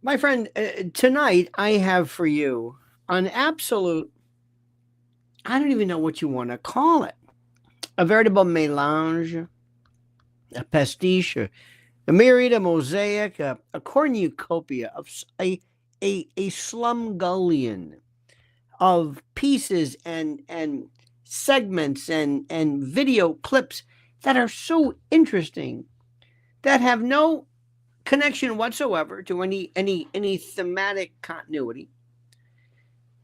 My friend, tonight I have for you an absolute, I don't even know what you want to call it, a veritable melange, a pastiche, a myriad, a mosaic, a cornucopia of a slumgullion of pieces and segments and video clips that are so interesting, that have no connection whatsoever to any thematic continuity.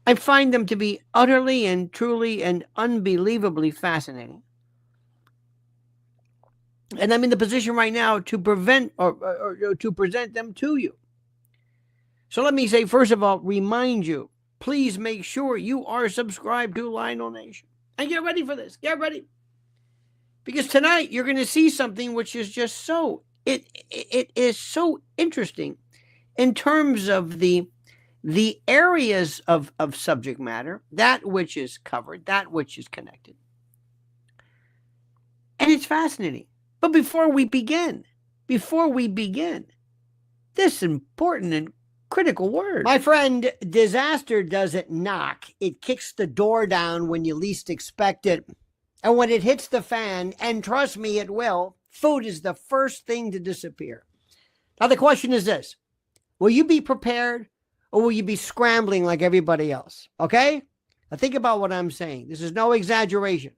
I find them to be utterly and truly and unbelievably fascinating. And I'm in the position right now to prevent or to present them to you. So let me say, first of all, remind you, please make sure you are subscribed to Lionel Nation. And get ready for this. Get ready. Because tonight you're going to see something which is just it is so interesting in terms of the areas of subject matter, that which is covered, that which is connected. And it's fascinating. But before we begin, this important and critical word. My friend, disaster doesn't knock. It kicks the door down when you least expect it. And when it hits the fan, and trust me, it will, food is the first thing to disappear. Now, the question is this: will you be prepared, or will you be scrambling like everybody else? Okay? Now, think about what I'm saying. This is no exaggeration.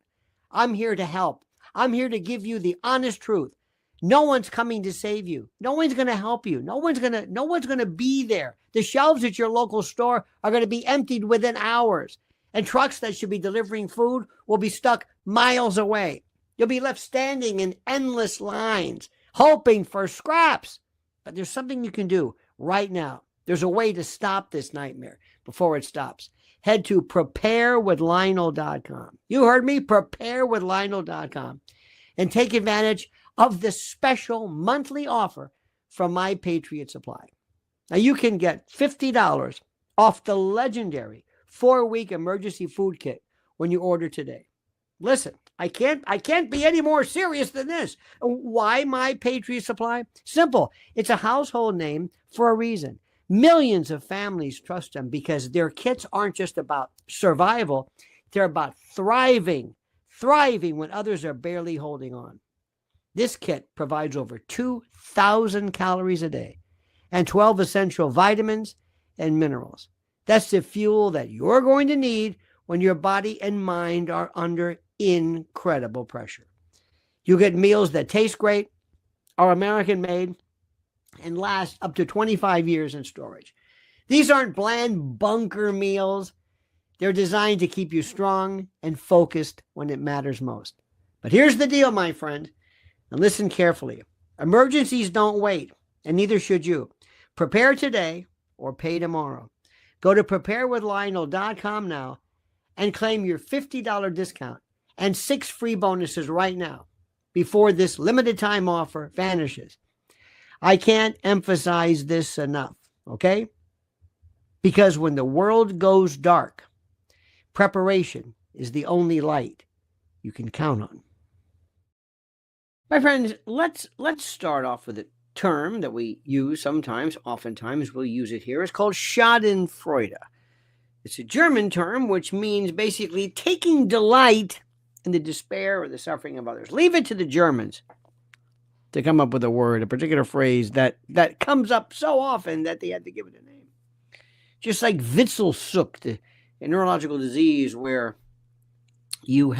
I'm here to help. I'm here to give you the honest truth. No one's coming to save you. No one's going to help you. No one's going to be there. The shelves at your local store are going to be emptied within hours. And trucks that should be delivering food will be stuck miles away. You'll be left standing in endless lines, hoping for scraps. But there's something you can do right now. There's a way to stop this nightmare before it stops. Head to preparewithlionel.com. You heard me, preparewithlionel.com. And take advantage of the special monthly offer from My Patriot Supply. Now you can get $50 off the legendary 4-week emergency food kit when you order today. Listen, I can't be any more serious than this. Why My Patriot Supply? Simple. It's a household name for a reason. Millions of families trust them because their kits aren't just about survival. They're about thriving when others are barely holding on. This kit provides over 2,000 calories a day and 12 essential vitamins and minerals. That's the fuel that you're going to need when your body and mind are under incredible pressure. You get meals that taste great, are American made, and last up to 25 years in storage. These aren't bland bunker meals. They're designed to keep you strong and focused when it matters most. But here's the deal, my friend, and listen carefully. Emergencies don't wait, and neither should you. Prepare today or pay tomorrow. Go to preparewithlionel.com now and claim your $50 discount and 6 free bonuses right now before this limited time offer vanishes. I can't emphasize this enough, okay? Because when the world goes dark, preparation is the only light you can count on. My friends, let's start off with a term that we use sometimes, oftentimes we'll use it here. It's called Schadenfreude. It's a German term which means basically taking delight in the despair or the suffering of others. Leave it to the Germans to come up with a word, a particular phrase that comes up so often that they had to give it a name. Just like Witzelsucht, a neurological disease where you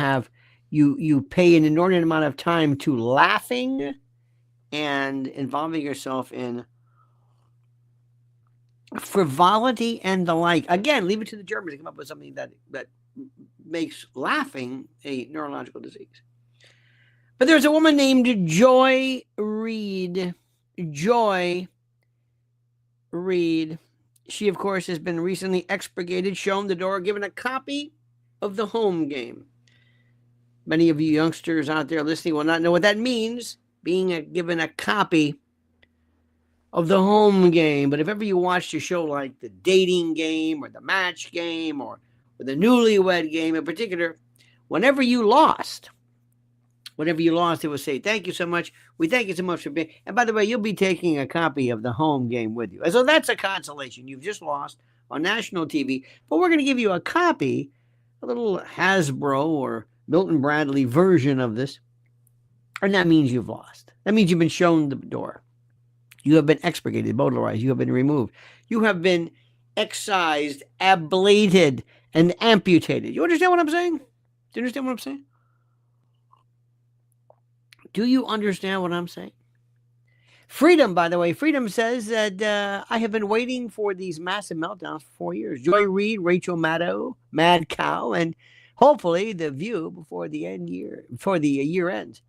pay an inordinate amount of time to laughing and involving yourself in frivolity and the like. Again, leave it to the Germans to come up with something that makes laughing a neurological disease. But there's a woman named Joy Reid. Joy Reid. She, of course, has been recently expurgated, shown the door, given a copy of the home game. Many of you youngsters out there listening will not know what that means, being given a copy of the home game. But if ever you watched a show like the dating game or the match game or the newlywed game in particular, whenever you lost, Whatever you lost, it will say, thank you so much. We thank you so much for being. And by the way, you'll be taking a copy of the home game with you. And so that's a consolation. You've just lost on national TV, but we're going to give you a copy, a little Hasbro or Milton Bradley version of this. And that means you've lost. That means you've been shown the door. You have been expurgated, bowdlerized. You have been removed. You have been excised, ablated, and amputated. You understand what I'm saying? Do you understand what I'm saying? Do you understand what I'm saying? Freedom, by the way, Freedom says that I have been waiting for these massive meltdowns for 4 years. Joy Reid, Rachel Maddow, Mad Cow, and hopefully The View before the year ends.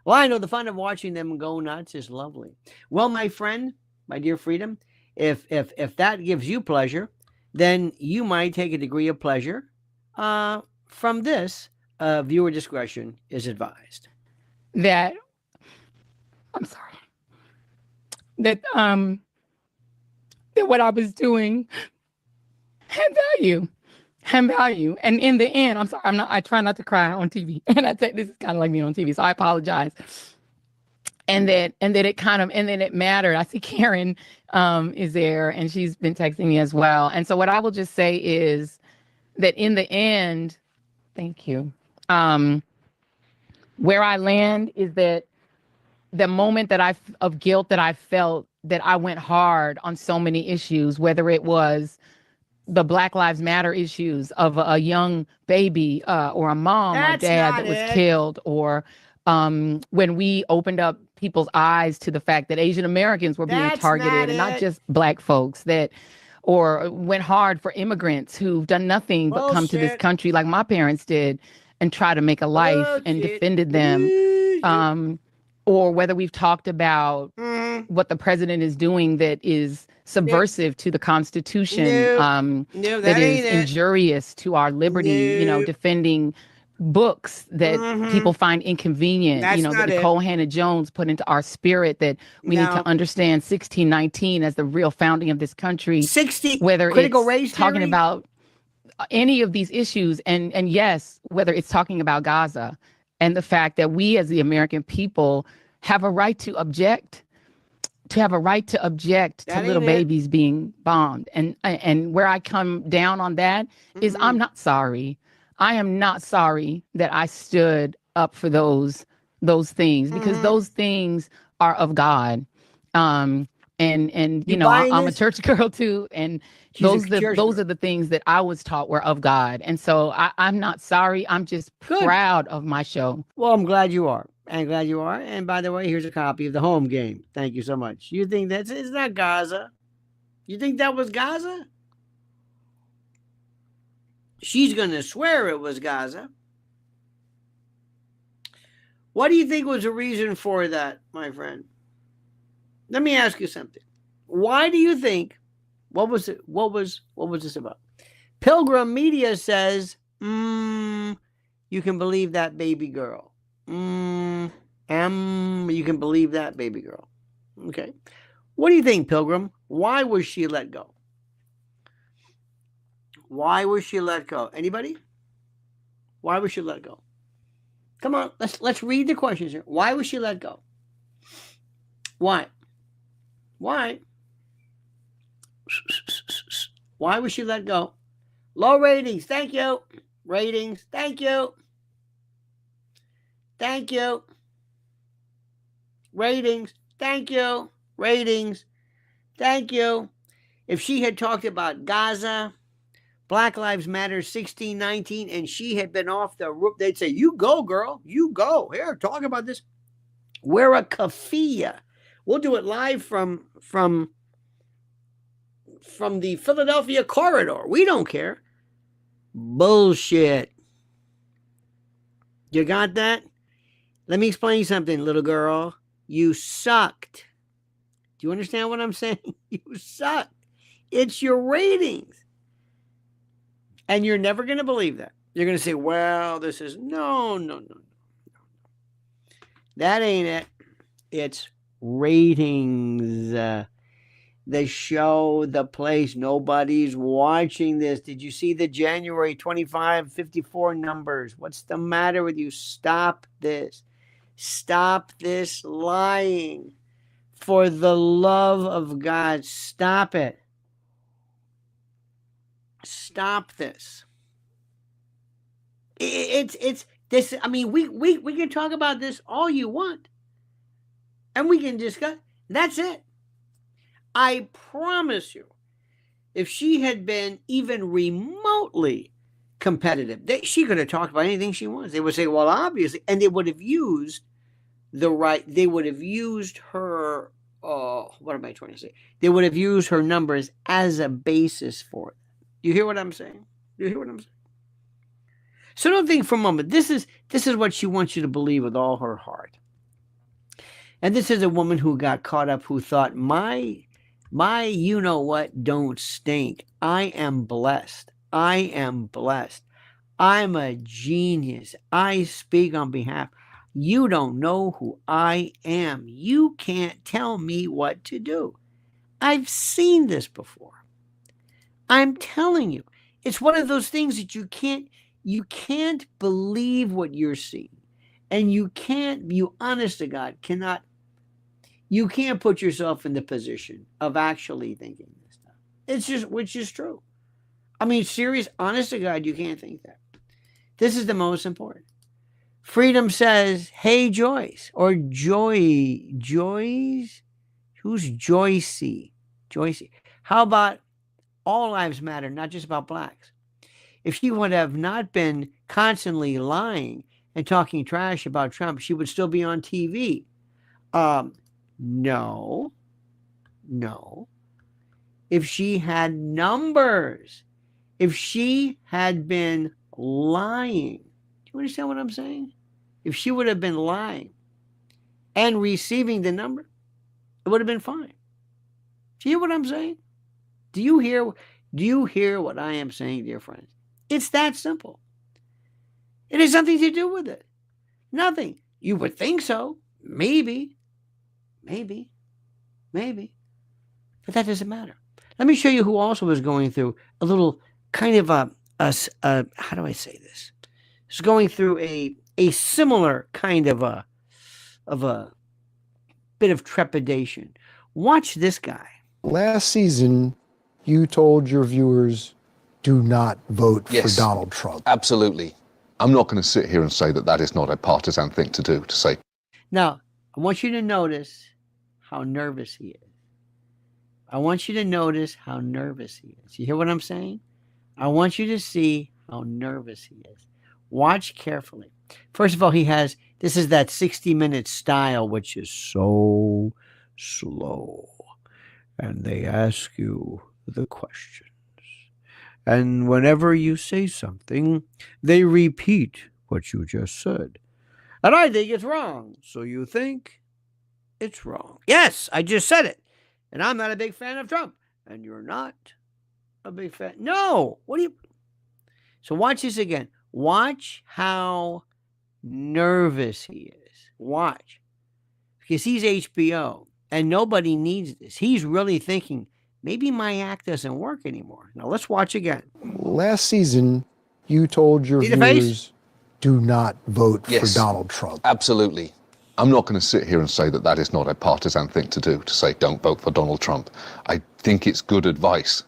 Well, I know the fun of watching them go nuts is lovely. Well, my friend, my dear Freedom, if that gives you pleasure, then you might take a degree of pleasure from this. Viewer discretion is advised. That what I was doing had value. And in the end, I'm sorry, I try not to cry on TV. And I say this is kind of like me on TV, so I apologize. And then it mattered. I see Karen is there, and she's been texting me as well. And so what I will just say is that in the end, thank you. Where I land is that the moment of guilt that I felt, that I went hard on so many issues, whether it was the Black Lives Matter issues of a young baby or a mom or dad that was killed, or when we opened up people's eyes to the fact that Asian Americans were being targeted and not just Black folks, or went hard for immigrants who've done nothing but come to this country like my parents did and try to make a life and defended them. Or whether we've talked about what the president is doing that is subversive to the Constitution, that is injurious to our liberty, defending books that people find inconvenient, that Nicole Hannah-Jones put into our spirit, that we need to understand 1619 as the real founding of this country. Whether it's talking about any of these issues, and yes, whether it's talking about Gaza and the fact that we as the American people have a right to object, to little babies being bombed. And where I come down on that is I'm not sorry. I am not sorry that I stood up for those things, because those things are of God. And I'm a church girl too, and those are the things that I was taught were of God. And so I'm not sorry. I'm just proud of my show. Well, I'm glad you are. And by the way, here's a copy of the home game. Thank you so much. You think it's not Gaza? You think that was Gaza? She's going to swear it was Gaza. What do you think was the reason for that, my friend? Let me ask you something. Why do you think, what was this about? Pilgrim Media says, you can believe that baby girl. You can believe that baby girl. Okay. What do you think, Pilgrim? Why was she let go? Why was she let go? Anybody? Why was she let go? Come on, let's read the questions here. Why was she let go? Why? Why was she let go? Low ratings. Thank you. Ratings. Thank you. Thank you. Ratings. Thank you. Ratings. Thank you. If she had talked about Gaza, Black Lives Matter 1619, and she had been off the roof, they'd say, you go, girl. You go. Here, talk about this. We're a kafia. We'll do it live from the Philadelphia corridor. We don't care. Bullshit. You got that? Let me explain something, little girl. You sucked. Do you understand what I'm saying? You sucked. It's your ratings. And you're never going to believe that. You're going to say, well, this is... No. That ain't it. It's ratings. The show, the place. Nobody's watching this. Did you see the January 25, 54 numbers? What's the matter with you? Stop this. Stop this lying. For the love of God, stop it. Stop this. It's this. I mean, we can talk about this all you want, and we can discuss. That's it. I promise you, if she had been even remotely competitive, she could have talked about anything she wants. They would say, well, obviously, and they would have used they would have used her, what am I trying to say? They would have used her numbers as a basis for it. You hear what I'm saying? You hear what I'm saying? So don't think for a moment, this is what she wants you to believe with all her heart. And this is a woman who got caught up, who thought, my you know what don't stink. I am blessed. I am blessed. I'm a genius. I speak on behalf. You don't know who I am. You can't tell me what to do. I've seen this before. I'm telling you, it's one of those things that you can't believe what you're seeing. And you honest to God, you can't put yourself in the position of actually thinking this stuff. It's just, which is true. I mean, serious, honest to God, you can't think that. This is the most important. Freedom says, hey, Joyce, or Joyce? Who's Joycey? Joycey. How about all lives matter, not just about blacks? If she would have not been constantly lying and talking trash about Trump, she would still be on TV. No. If she had numbers, if she had been lying, do you understand what I'm saying? If she would have been lying and receiving the number, it would have been fine. Do you hear what I'm saying? Do you hear what I am saying, dear friends? It's that simple. It has nothing to do with it. Nothing. You would think so. Maybe. But that doesn't matter. Let me show you who also was going through a little kind of a how do I say this? It's going through a similar kind of a bit of trepidation. Watch this guy. Last season, you told your viewers, do not vote for Donald Trump. Absolutely. I'm not going to sit here and say that that is not a partisan thing to do, to say. Now, I want you to notice how nervous he is. I want you to notice how nervous he is. You hear what I'm saying? I want you to see how nervous he is. Watch carefully. First of all, this is that 60-minute style, which is so slow. And they ask you the questions. And whenever you say something, they repeat what you just said. And I think it's wrong. So you think it's wrong. Yes, I just said it. And I'm not a big fan of Trump. And you're not a big fan. No. So watch this again. Watch how nervous he is. Watch. Because he's HBO. And nobody needs this. He's really thinking, maybe my act doesn't work anymore. Now let's watch again. Last season, you told your viewers, do not vote for Donald Trump. Absolutely. I'm not going to sit here and say that that is not a partisan thing to do, to say don't vote for Donald Trump. I think it's good advice.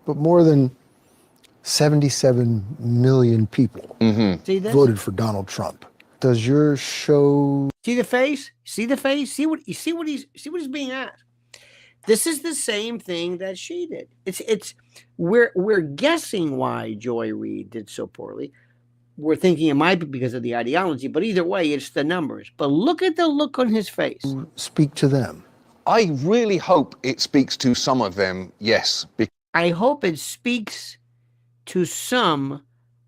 But more than 77 million people voted for Donald Trump. Does your show... See the face? See the face? See what he's being asked. This is the same thing that she did. We're guessing why Joy Reid did so poorly. We're thinking it might be because of the ideology, but either way, it's the numbers. But look at the look on his face. Speak to them. I really hope it speaks to some of them, yes. I hope it speaks to some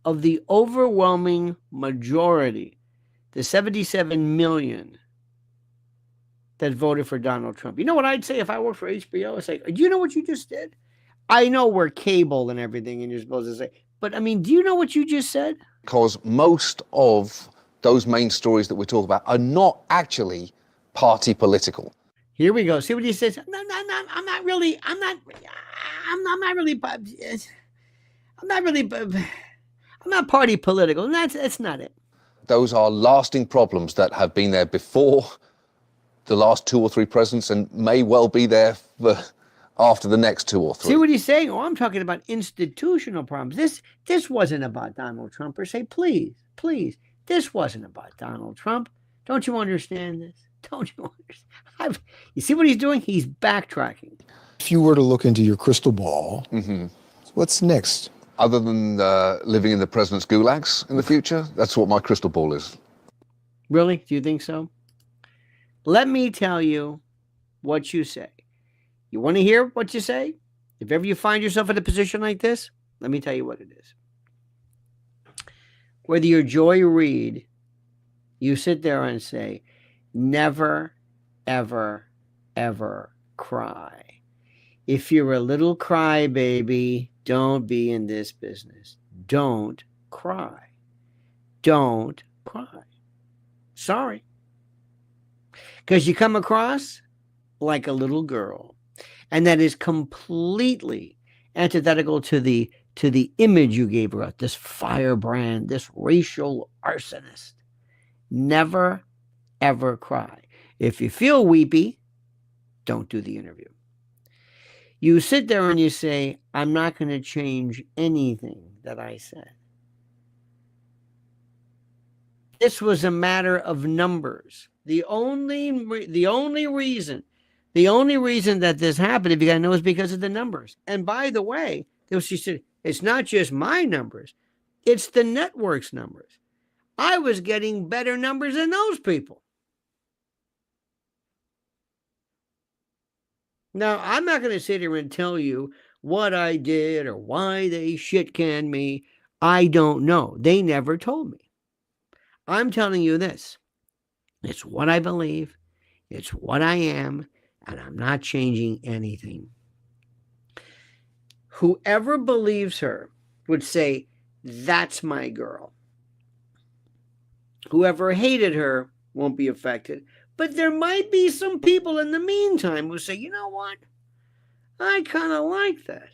of the overwhelming majority, the 77 million that voted for Donald Trump. You know what I'd say if I worked for HBO? It's like, do you know what you just did? I know we're cable and everything, and you're supposed to say, but I mean, do you know what you just said? Because most of those main stories that we're talking about are not actually party political. Here we go. See what he says? No, I'm not party political. And that's not it. those are lasting problems that have been there before the last 2 or 3 presidents and may well be there for after the next 2 or 3. See what he's saying? Oh, I'm talking about institutional problems. This wasn't about Donald Trump per se. Please, this wasn't about Donald Trump. Don't you understand this? Don't you understand? You see what he's doing? He's backtracking. If you were to look into your crystal ball, what's next? Other than living in the president's gulags in the future, that's what my crystal ball is. Really? Do you think so? Let me tell you what you say. You want to hear what you say? If ever you find yourself in a position like this, let me tell you what it is. Whether you're Joy Reid, you sit there and say, never, ever, ever cry. If you're a little crybaby, don't be in this business. Don't cry. Don't cry. Sorry. Because you come across like a little girl. And that is completely antithetical to the image you gave her, this firebrand, this racial arsonist. Never, ever cry. If you feel weepy, don't do the interview. You sit there and you say, I'm not going to change anything that I said. This was a matter of numbers. The only reason that this happened, if you gotta know, is because of the numbers. And by the way, she said, it's not just my numbers, it's the network's numbers. I was getting better numbers than those people. Now, I'm not going to sit here and tell you what I did or why they shit-canned me. I don't know. They never told me. I'm telling you this. It's what I believe. It's what I am. And I'm not changing anything. Whoever believes her would say, that's my girl. Whoever hated her won't be affected. But there might be some people in the meantime who say, you know what? I kind of like that.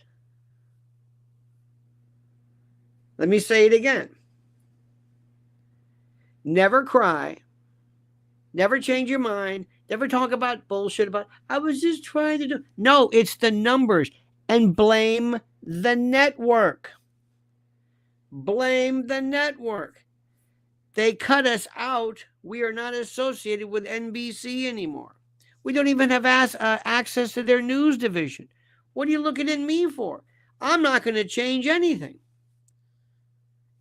Let me say it again. Never cry. Never change your mind. Never talk about bullshit about, I was just trying to do. No, it's the numbers. And blame the network. Blame the network. They cut us out. We are not associated with NBC anymore. We don't even have access to their news division. What are you looking at me for? I'm not going to change anything.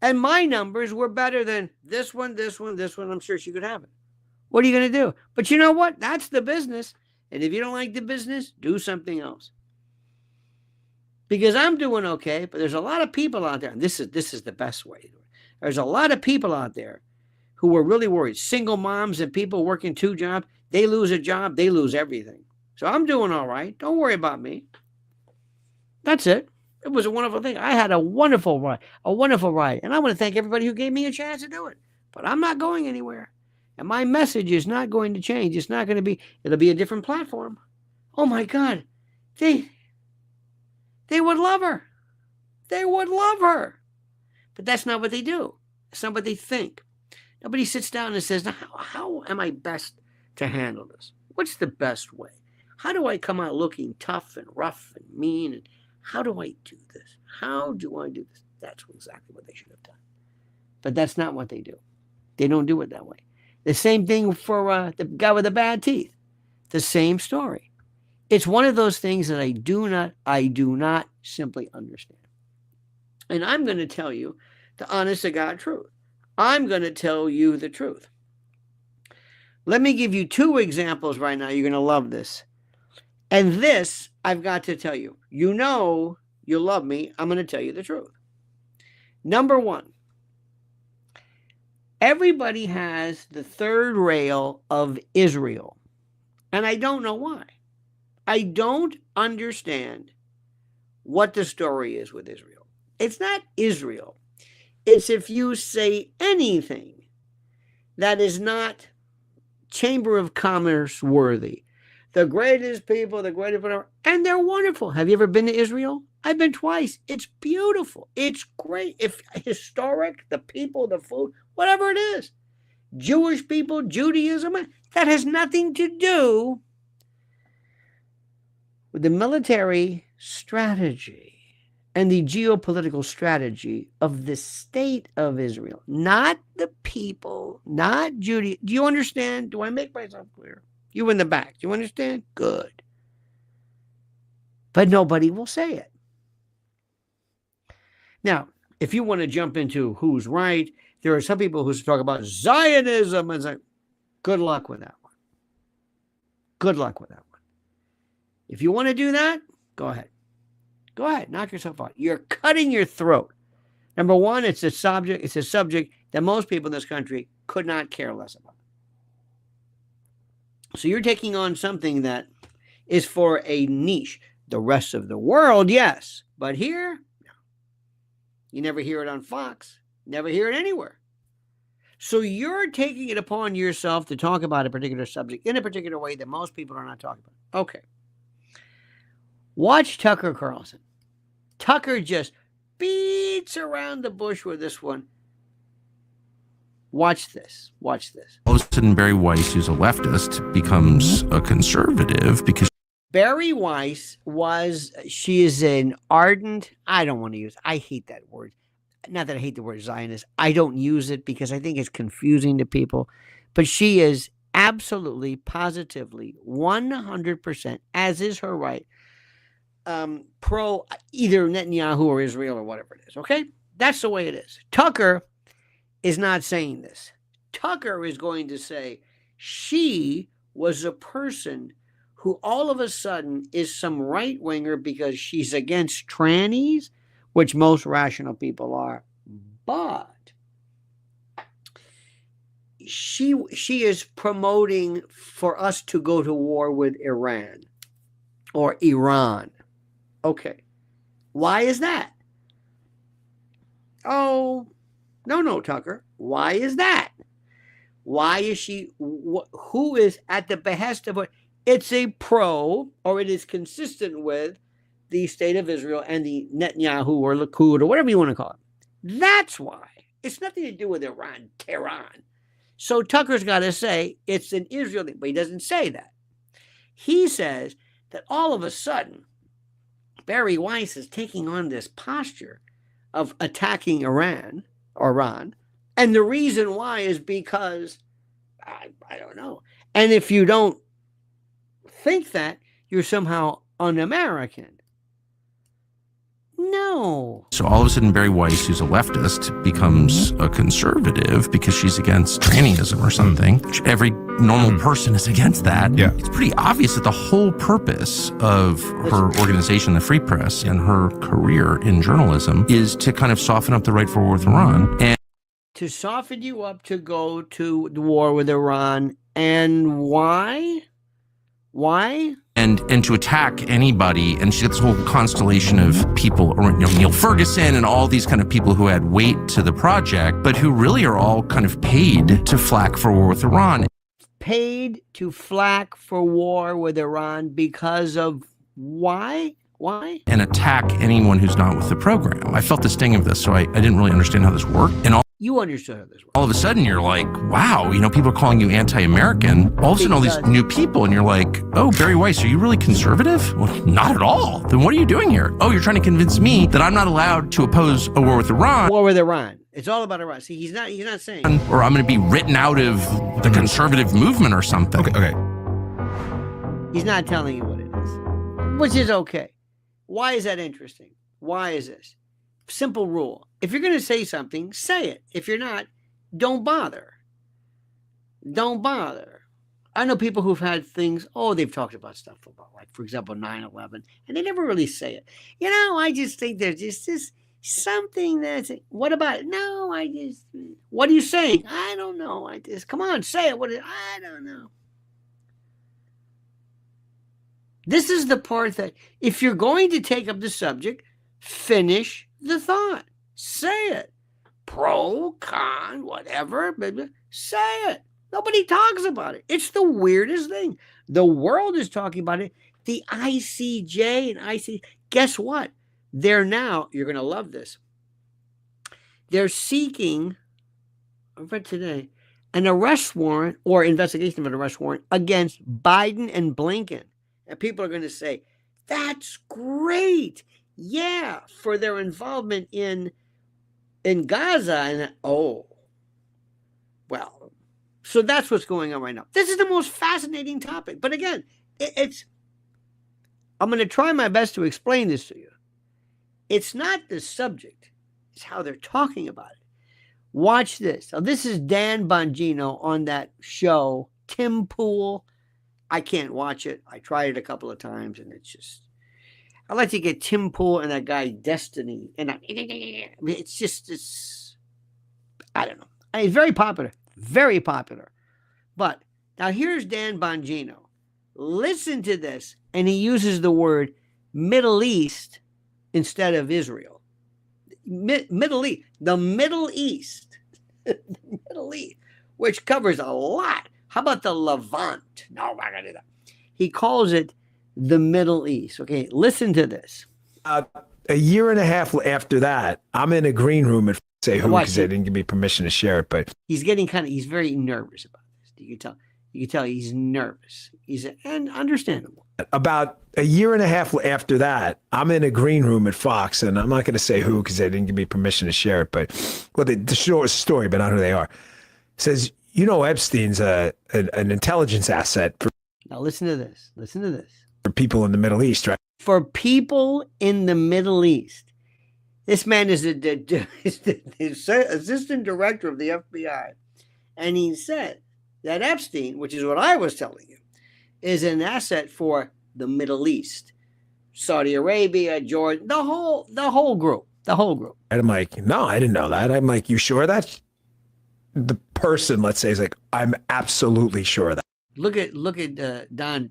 And my numbers were better than this one. I'm sure she could have it. What are you going to do? But you know what? That's the business. And if you don't like the business, do something else. Because I'm doing okay, but there's a lot of people out there, and this is the best way to do it. There's a lot of people out there who are really worried. Single moms and people working 2 jobs, they lose a job, they lose everything. So I'm doing all right. Don't worry about me. That's it. It was a wonderful thing. I had a wonderful ride. And I want to thank everybody who gave me a chance to do it. But I'm not going anywhere. And my message is not going to change. It's not going to be, it'll be a different platform. Oh my God. They would love her. They would love her. But that's not what they do. That's not what they think. Nobody sits down and says, now, how am I best to handle this? What's the best way? How do I come out looking tough and rough and mean? And how do I do this? How do I do this? That's exactly what they should have done. But that's not what they do. They don't do it that way. The same thing for the guy with the bad teeth. The same story. It's one of those things that I do not simply understand. And I'm going to tell you the honest to God truth. I'm going to tell you the truth. Let me give you 2 examples right now. You're going to love this. And this, I've got to tell you. You know you love me. I'm going to tell you the truth. Number 1. Everybody has the third rail of Israel. And I don't know why. I don't understand what the story is with Israel. It's not Israel. It's if you say anything that is not Chamber of Commerce worthy. The greatest people, the greatest whatever, and they're wonderful. Have you ever been to Israel? I've been twice. It's beautiful. It's great. If historic, the people, the food, whatever it is. Jewish people, Judaism. That has nothing to do with the military strategy and the geopolitical strategy of the state of Israel, not the people, not Judaism. Do you understand? Do I make myself clear? You in the back, do you understand? Good. But nobody will say it. Now, if you want to jump into who's right, there are some people who talk about Zionism and say, good luck with that one. Good luck with that one. If you want to do that, go ahead. Go ahead, knock yourself out. You're cutting your throat. Number one, it's a subject that most people in this country could not care less about. So you're taking on something that is for a niche. The rest of the world, yes. But here, no. You never hear it on Fox. Never hear it anywhere. So you're taking it upon yourself to talk about a particular subject in a particular way that most people are not talking about. Okay. Watch Tucker Carlson. Tucker just beats around the bush with this one. Watch this. Watch this. All of a sudden, Barry Weiss, who's a leftist, becomes a conservative because Barry Weiss she is an ardent, I hate that word. Not that I hate the word Zionist. I don't use it because I think it's confusing to people. But she is absolutely, positively, 100%, as is her right, pro either Netanyahu or Israel or whatever it is. Okay? That's the way it is. Tucker is not saying this. Tucker is going to say she was a person who all of a sudden is some right-winger because she's against trannies, which most rational people are. But she is promoting for us to go to war with Iran or Iran. Okay. Why is that? Oh, no, Tucker. Why is that? Why is she, who is at the behest of what? It's a pro, or it is consistent with the state of Israel and the Netanyahu or Likud or whatever you want to call it. That's why. It's nothing to do with Iran, Tehran. So Tucker's got to say it's an Israel thing, but he doesn't say that. He says that all of a sudden, Barry Weiss is taking on this posture of attacking Iran, and the reason why is because, I don't know. And if you don't think that, you're somehow un-American. No. So all of a sudden, Barry Weiss, who's a leftist, becomes a conservative because she's against trannyism or something. Every normal person is against that. Yeah. It's pretty obvious that the whole purpose of her organization, the Free Press, and her career in journalism is to kind of soften up the right for war with Iran. And to soften you up to go to the war with Iran. And why? Why? And to attack anybody, and she got this whole constellation of people, Neil Ferguson and all these kind of people who had weight to the project, but who really are all kind of paid to flack for war with Iran. Paid to flack for war with Iran because of why? Why? And attack anyone who's not with the program. I felt the sting of this, so I didn't really understand how this worked. And you understood how this worked. All of a sudden, you're like, wow, people are calling you anti-American. All of a sudden, all these new people, and you're like, oh, Barry Weiss, are you really conservative? Well, not at all. Then what are you doing here? Oh, you're trying to convince me that I'm not allowed to oppose a war with Iran. War with Iran. It's all about Iran. See, he's not saying. Or I'm going to be written out of the conservative movement or something. Okay. He's not telling you what it is, which is okay. Why is that interesting? Why is this? Simple rule. If you're going to say something, say it. If you're not, don't bother. Don't bother. I know people who've had things, they've talked about stuff about, like, for example, 9/11, and they never really say it. I just think there's just this something that's, what about it? No, what are you saying? I don't know. Come on, say it. I don't know. This is the part that, if you're going to take up the subject, finish the thought. Say it. Pro, con, whatever. Say it. Nobody talks about it. It's the weirdest thing. The world is talking about it. The ICJ and ICC. Guess what? They're now, you're going to love this. They're seeking, I read today, an arrest warrant or investigation of an arrest warrant against Biden and Blinken. And people are going to say, that's great. Yeah, for their involvement in Gaza. And oh, well, so that's what's going on right now. This is the most fascinating topic. But again, I'm going to try my best to explain this to you. It's not the subject. It's how they're talking about it. Watch this. Now, this is Dan Bongino on that show, Tim Pool. I can't watch it. I tried it a couple of times, and it's just... I like to get Tim Pool and that guy Destiny. And it's I don't know. It's very popular. Very popular. But now here's Dan Bongino. Listen to this. And he uses the word Middle East instead of Israel. Middle East. The Middle East. The Middle East. Which covers a lot. How about the Levant? No, I'm not going to do that. He calls it the Middle East. Okay, listen to this. A year and a half after that, I'm in a green room at say who because they didn't give me permission to share it. But he's very nervous about this. You can tell he's nervous. And understandable. About a year and a half after that, I'm in a green room at Fox, and I'm not going to say who because they didn't give me permission to share it. But the short story, but not who they are. Says, Epstein's an intelligence asset. Now listen to this. Listen to this. For people in the Middle East, right? For people in the Middle East. This man is the assistant director of the FBI. And he said that Epstein, which is what I was telling you, is an asset for the Middle East. Saudi Arabia, Jordan, the whole group. And I'm like, no, I didn't know that. I'm like, you sure that? The person, let's say, is like, I'm absolutely sure of that. Look at Don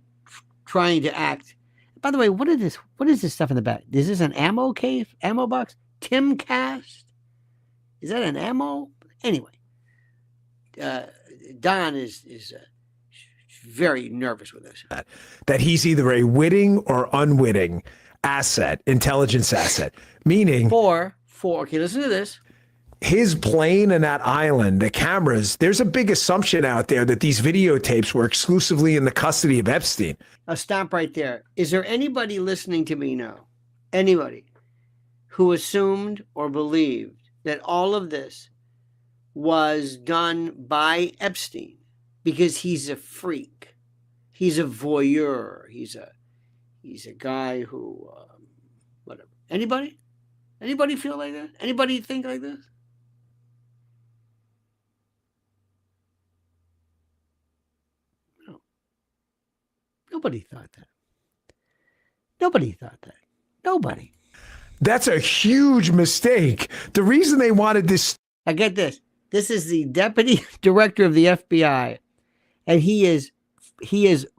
trying to act. By the way, what is this stuff in the back? Is this an ammo cave? Ammo box? Timcast? Is that an ammo? Anyway, Don is very nervous with this. That he's either a witting or unwitting asset, intelligence asset, meaning okay, listen to this. His plane and that island, the cameras, there's a big assumption out there that these videotapes were exclusively in the custody of Epstein. I'll stop right there. Is there anybody listening to me now? Anybody who assumed or believed that all of this was done by Epstein because he's a freak? He's a voyeur. He's a guy who, whatever. Anybody? Anybody feel like that? Anybody think like this? No. Nobody thought that. Nobody. That's a huge mistake. The reason they wanted this. I get this. This is the deputy director of the FBI, and he is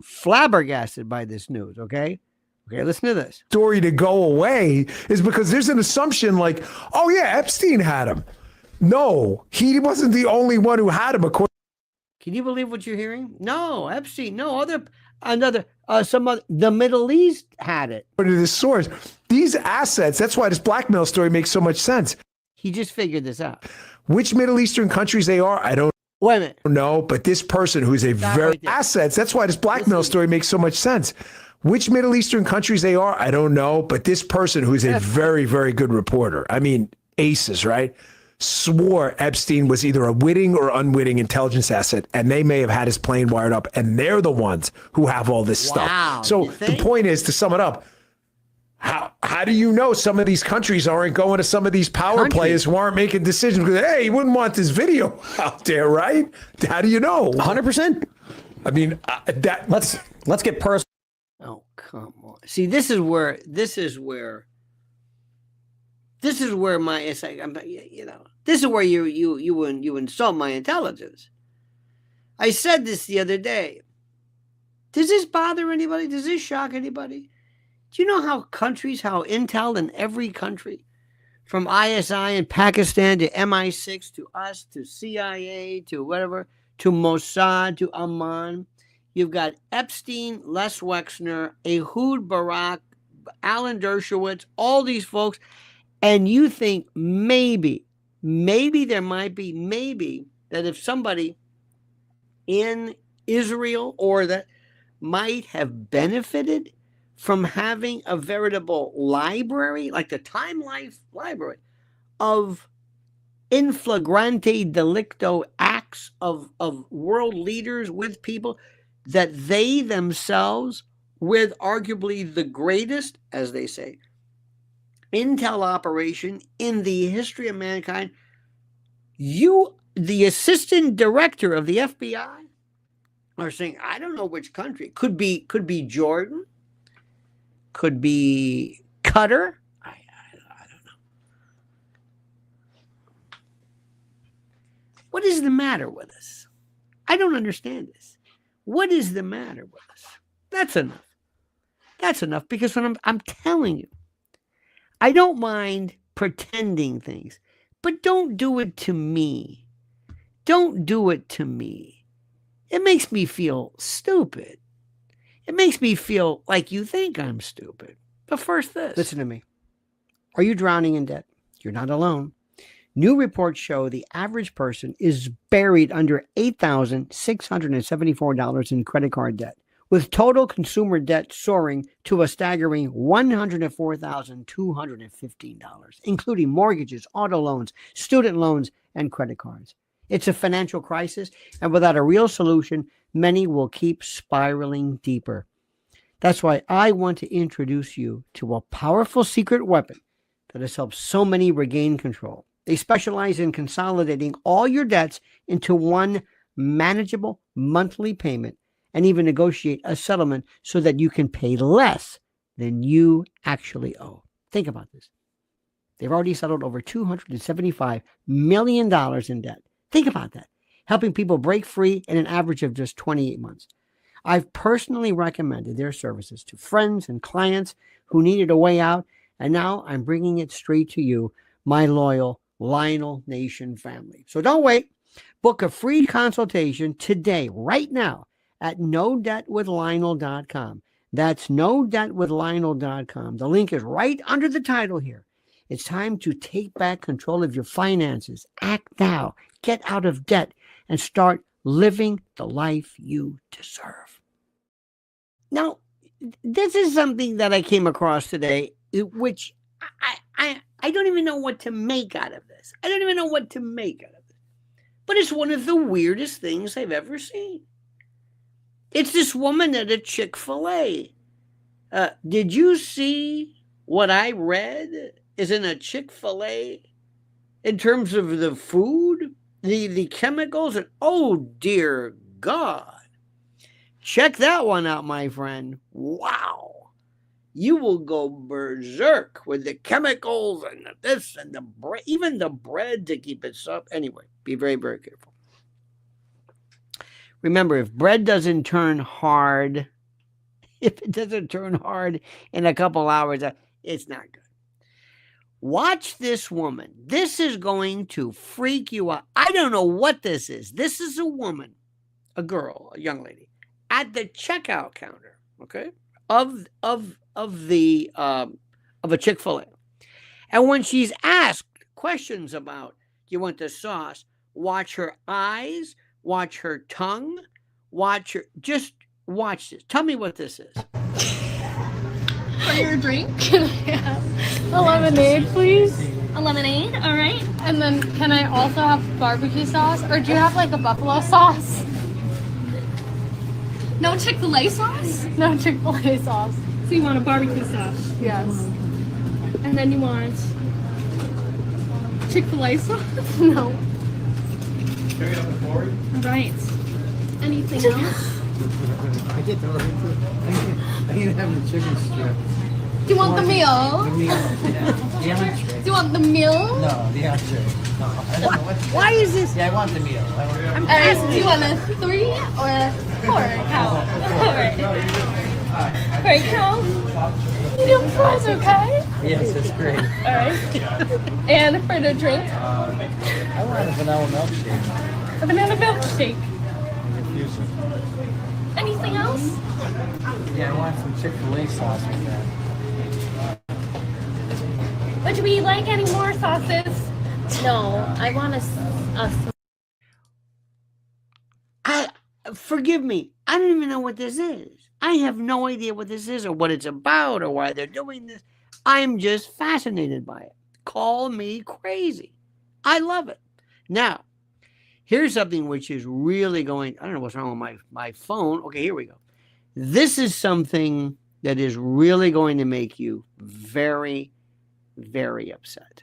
flabbergasted by this news. Okay, listen to this. Story to go away is because there's an assumption like, oh yeah, Epstein had him. No, he wasn't the only one who had him. Can you believe what you're hearing? No, Epstein. No, the Middle East had it. According to this source, these assets. That's why this blackmail story makes so much sense. He just figured this out. Which Middle Eastern countries they are, I don't. Wait a minute. No, but this person who's a very assets. That's why this blackmail story makes so much sense. Which Middle Eastern countries they are, I don't know. But this person who's a very, very good reporter, I mean, aces, right? Swore Epstein was either a witting or unwitting intelligence asset, and they may have had his plane wired up, and they're the ones who have all this stuff. So the point is, to sum it up, how do you know some of these countries aren't going to some of these power players who aren't making decisions? Because, hey, you wouldn't want this video out there, right? How do you know? 100%. I mean, let's get personal. Oh, come on. See, this is where my, it's like, this is where you insult my intelligence. I said this the other day. Does this bother anybody? Does this shock anybody? Do you know how intel in every country, from ISI in Pakistan to MI6 to us to CIA to whatever, to Mossad to Amman, you've got Epstein, Les Wexner, Ehud Barak, Alan Dershowitz, all these folks, and you think maybe there might be that if somebody in Israel or that might have benefited from having a veritable library, like the Time Life Library, of in flagrante delicto acts of world leaders with people that they themselves, with arguably the greatest, as they say, intel operation in the history of mankind, you, the assistant director of the FBI, are saying, I don't know which country. Could be Jordan, could be Qatar. I don't know. What is the matter with us? I don't understand this. What is the matter with us? That's enough. That's enough, because when I'm telling you, I don't mind pretending things, but don't do it to me. Don't do it to me. It makes me feel stupid. It makes me feel like you think I'm stupid. But first this. Listen to me. Are you drowning in debt? You're not alone. New reports show the average person is buried under $8,674 in credit card debt, with total consumer debt soaring to a staggering $104,215, including mortgages, auto loans, student loans, and credit cards. It's a financial crisis, and without a real solution, many will keep spiraling deeper. That's why I want to introduce you to a powerful secret weapon that has helped so many regain control. They specialize in consolidating all your debts into one manageable monthly payment, and even negotiate a settlement so that you can pay less than you actually owe. Think about this. They've already settled over $275 million in debt. Think about that. Helping people break free in an average of just 28 months. I've personally recommended their services to friends and clients who needed a way out, and now I'm bringing it straight to you, my loyal Lionel Nation family. So don't wait. Book a free consultation today, right now, at NoDebtWithLionel.com. That's NoDebtWithLionel.com. The link is right under the title here. It's time to take back control of your finances. Act now. Get out of debt and start living the life you deserve. Now, this is something that I came across today, which I don't even know what to make out of this. I don't even know what to make out of it. But it's one of the weirdest things I've ever seen. It's this woman at a Chick-fil-A. Did you see what I read is in a Chick-fil-A in terms of the food, the chemicals? And oh, dear God. Check that one out, my friend. Wow. You will go berserk with the chemicals and the this and the bread, even the bread to keep it soft. Anyway, be very, very careful. Remember, if bread doesn't turn hard, if it doesn't turn hard in a couple hours, it's not good. Watch this woman. This is going to freak you out. I don't know what this is. This is a woman, a girl, a young lady, at the checkout counter, okay, of a Chick-fil-A. And when she's asked questions about, do you want the sauce, watch her eyes, watch her tongue, just watch this. Tell me what this is. For your drink? Can I have a lemonade, please? A lemonade, all right. And then can I also have barbecue sauce? Or do you have like a buffalo sauce? No Chick-fil-A sauce? No Chick-fil-A sauce. So you want a barbecue sauce? Yes. And then you want Chick-fil-A sauce? No. All right. Anything else? I can have the chicken strip. Do you want the meal? The entree. Do you want the meal? No, the entree. No, I don't know what. Why is this? Yeah, I want the meal. Do you want a 3 or a 4 cow? All right. 4 cow? Medium fries, okay? Yes, that's great. All right. And for the drink? I want a vanilla milkshake. A banana milkshake. Anything else? Yeah, I want some Chick-fil-A sauce with that. Would we like any more sauces? No, I want a Forgive me. I don't even know what this is. I have no idea what this is or what it's about or why they're doing this. I'm just fascinated by it. Call me crazy. I love it. Now, here's something which is really going, I don't know what's wrong with my phone. Okay, here we go. This is something that is really going to make you very, very upset.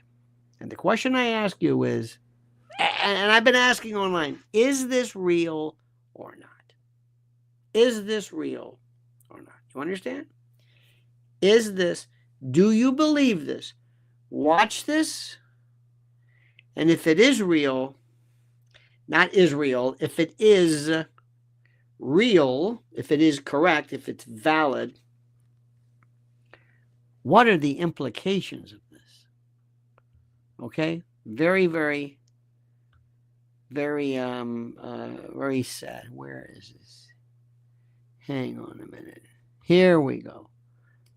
And the question I ask you is, and I've been asking online, is this real or not? Is this real or not? You understand? Do you believe this? Watch this. And if it is real, not Israel, if it is real, if it is correct, if it's valid, what are the implications of this? Okay? Very, very, very, very sad. Where is this? Hang on a minute. Here we go.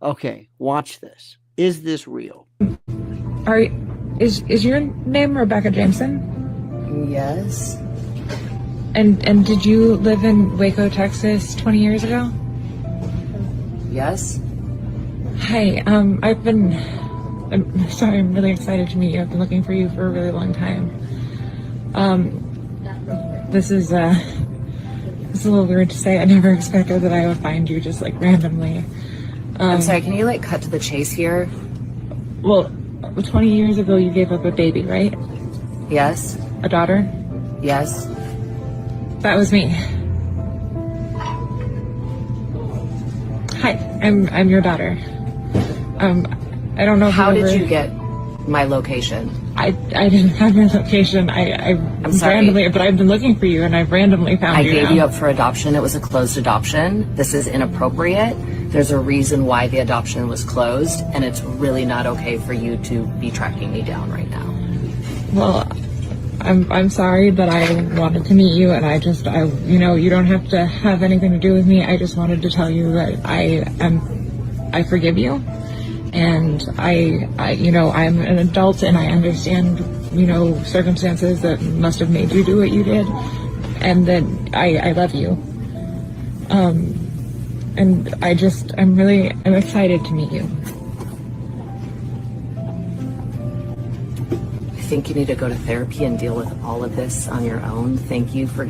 Okay, watch this. Is this real? Is your name Rebecca Jameson? Yes. And did you live in Waco, Texas 20 years ago? Yes. Hi, I'm sorry, I'm really excited to meet you. I've been looking for you for a really long time. This is a little weird to say. I never expected that I would find you just like randomly. I'm sorry, can you like cut to the chase here? Well, 20 years ago you gave up a baby, right? Yes. A daughter? Yes. That was me. Hi, I'm your daughter. I don't know if How did you get my location? I didn't have your location. I'm sorry. Randomly, but I've been looking for you and I've randomly found you. I gave you up for adoption. It was a closed adoption. This is inappropriate. There's a reason why the adoption was closed, and it's really not okay for you to be tracking me down right now. Well, I'm sorry that I wanted to meet you, and I you don't have to have anything to do with me. I just wanted to tell you that I forgive you, and I'm an adult, and I understand, circumstances that must have made you do what you did, and that I love you. And I'm excited to meet you. I think you need to go to therapy and deal with all of this on your own. Thank you for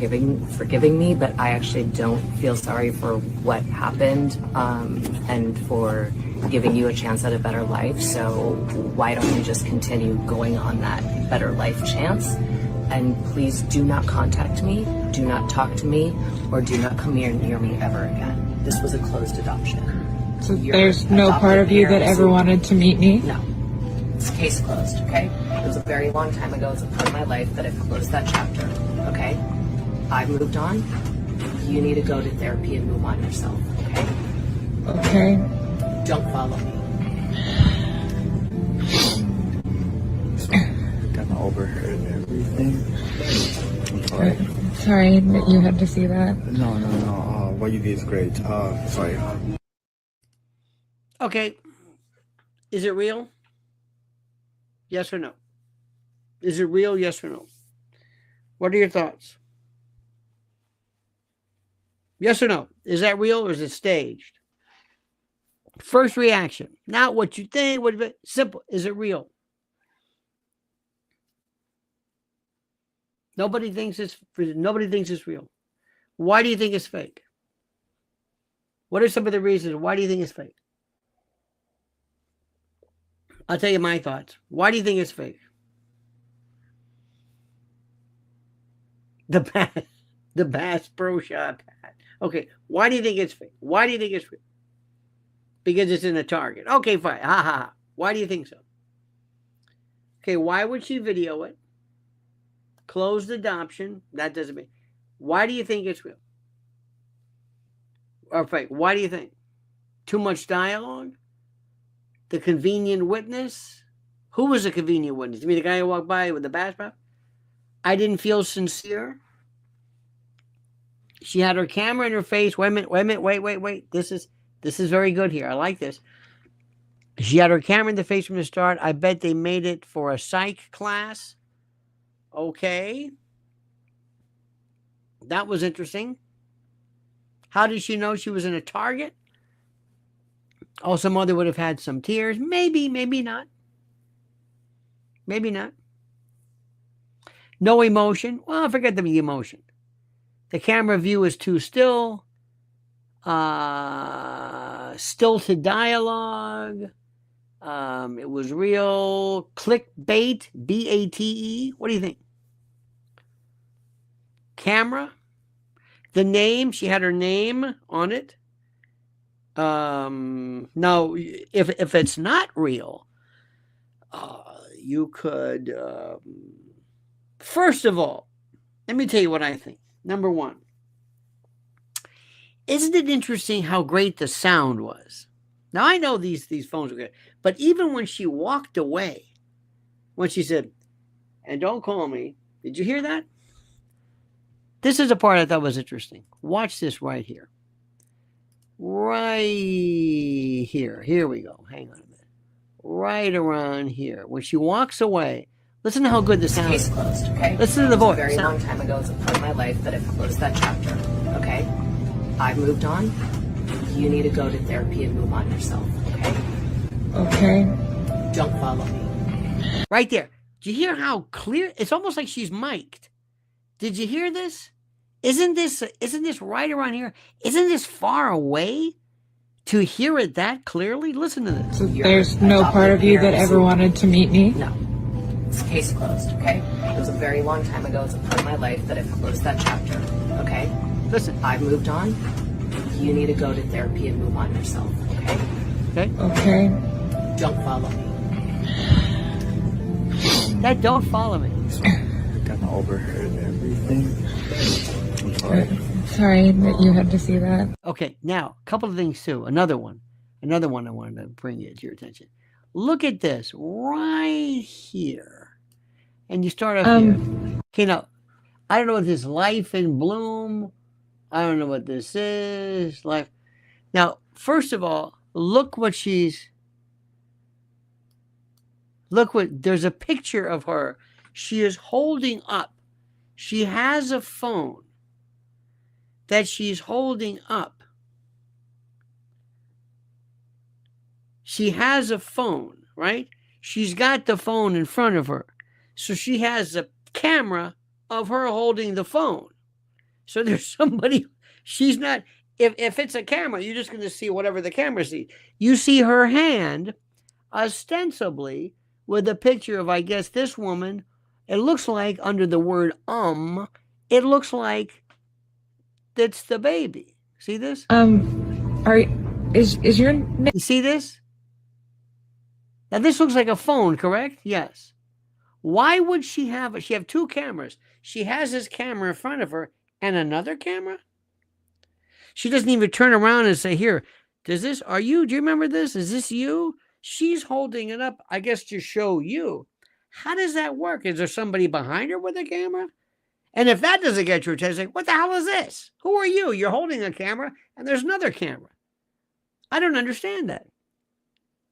forgiving me, but I actually don't feel sorry for what happened, and for giving you a chance at a better life. So why don't you just continue going on that better life chance? And please do not contact me, do not talk to me, or do not come near me ever again. This was a closed adoption. So there's no part of you that ever wanted to meet me? No. It's case closed, okay? It was a very long time ago. It's a part of my life that I've closed that chapter, okay? I've moved on. You need to go to therapy and move on yourself, okay? Okay. Don't follow me. Kind of overheard everything. Sorry that you had to see that. No. What you did is great. Sorry. Okay. Is it real? Yes or no? Is it real? Yes or no? What are your thoughts? Yes or no? Is that real or is it staged? First reaction. Not what you think. Simple. Is it real? Nobody thinks it's real. Why do you think it's fake? What are some of the reasons? Why do you think it's fake? I'll tell you my thoughts. Why do you think it's fake? The Bass Pro Shop hat. Okay, why do you think it's fake? Why do you think it's fake? Because it's in a Target. Okay, fine. Ha ha ha. Why do you think so? Okay, why would she video it? Closed adoption. That doesn't mean. Why do you think it's real? Or fake? Why do you think? Too much dialogue? The convenient witness? Who was a convenient witness? You mean the guy who walked by with the bass pro? I didn't feel sincere. She had her camera in her face. Wait a minute. This is very good here. I like this. She had her camera in the face from the start. I bet they made it for a psych class. Okay. That was interesting. How did she know she was in a target? Oh, some mother would have had some tears. Maybe, maybe not. Maybe not. No emotion. Well, forget the emotion. The camera view is too still. Stilted dialogue. It was real. Clickbait. B-A-T-E. What do you think? Camera. The name. She had her name on it. Now, if it's not real, you could, first of all, let me tell you what I think. Number one, isn't it interesting how great the sound was? Now, I know these phones are good, but even when she walked away, when she said, and don't call me, did you hear that? This is a part I thought was interesting. Watch this right here. Right here. Here we go. Hang on a minute. Right around here. When she walks away, listen to how good the sound is. Case closed, okay? Listen to the voice. A very long time ago, it's a part of my life that I've closed that chapter, okay? I've moved on. You need to go to therapy and move on yourself, okay? Okay. Don't follow me. Right there. Do you hear how clear? It's almost like she's mic'd. Did you hear this? Isn't this right around here? Isn't this far away to hear it that clearly? Listen to this. So there's no part of you that ever wanted to meet me? No. It's case closed, okay? It was a very long time ago. It's a part of my life that I've closed that chapter, okay? Listen. I've moved on. You need to go to therapy and move on yourself, okay? Okay. Okay. Don't follow me. That don't follow me. I kind of overheard everything. I'm sorry. Sorry that you had to see that. Okay, now, a couple of things too. Another one I wanted to bring to your attention. Look at this right here. And you start off here. Okay, now, I don't know what this life in bloom. I don't know what this is. Life. Now, first of all, look what there's a picture of her. She is holding up. She has a phone that she's holding up. She has a phone, right? She's got the phone in front of her. So she has a camera of her holding the phone. So there's somebody, she's not, if it's a camera, you're just going to see whatever the camera sees. You see her hand ostensibly with a picture of, I guess, this woman. It looks like under the word it looks like that's the baby. See this? Is your You see this? Now this looks like a phone, correct? Yes. Why would she have two cameras? She has this camera in front of her and another camera? She doesn't even turn around and say, here, do you remember this? Is this you? She's holding it up, I guess, to show you. How does that work? Is there somebody behind her with a camera? And if that doesn't get your attention, what the hell is this? Who are you? You're holding a camera and there's another camera. I don't understand that.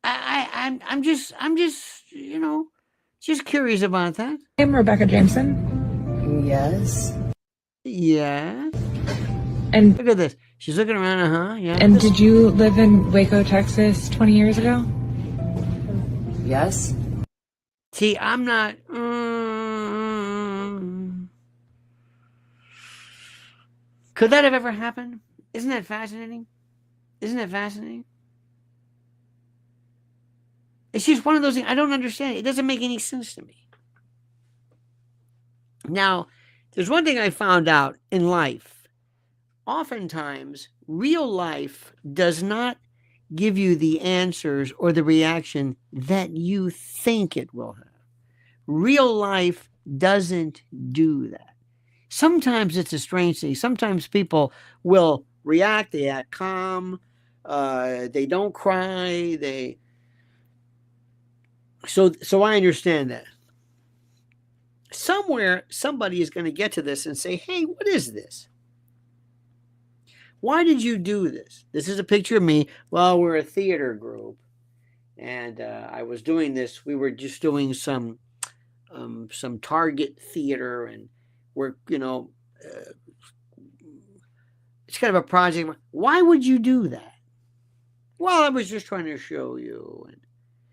I'm just just curious about that. I'm Rebecca Jameson. Yes. Yeah. And look at this. She's looking around, yeah. And did you live in Waco, Texas 20 years ago? Yes. See, I'm not. Could that have ever happened? Isn't that fascinating? Isn't that fascinating? It's just one of those things. I don't understand. It doesn't make any sense to me. Now, there's one thing I found out in life. Oftentimes, real life does not give you the answers or the reaction that you think it will have. Real life doesn't do that. Sometimes it's a strange thing. Sometimes people will react. They act calm. They don't cry. So I understand that. Somewhere, somebody is going to get to this and say, hey, what is this? Why did you do this? This is a picture of me. Well, we're a theater group. And I was doing this. We were just doing some Target theater. And we're, It's kind of a project. Why would you do that? Well, I was just trying to show you.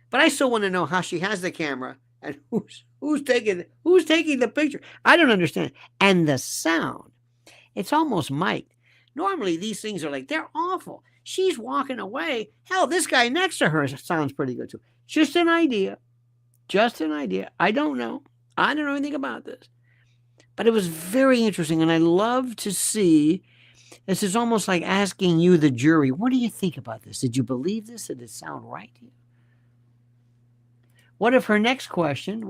But I still want to know how she has the camera and who's taking the picture. I don't understand. And the sound, it's almost mic'd. Normally these things are like, they're awful. She's walking away. Hell, this guy next to her sounds pretty good too. Just an idea. Just an idea. I don't know. I don't know anything about this. But it was very interesting. And I love to see, this is almost like asking you, the jury, what do you think about this? Did you believe this? Did it sound right to you? What if her next question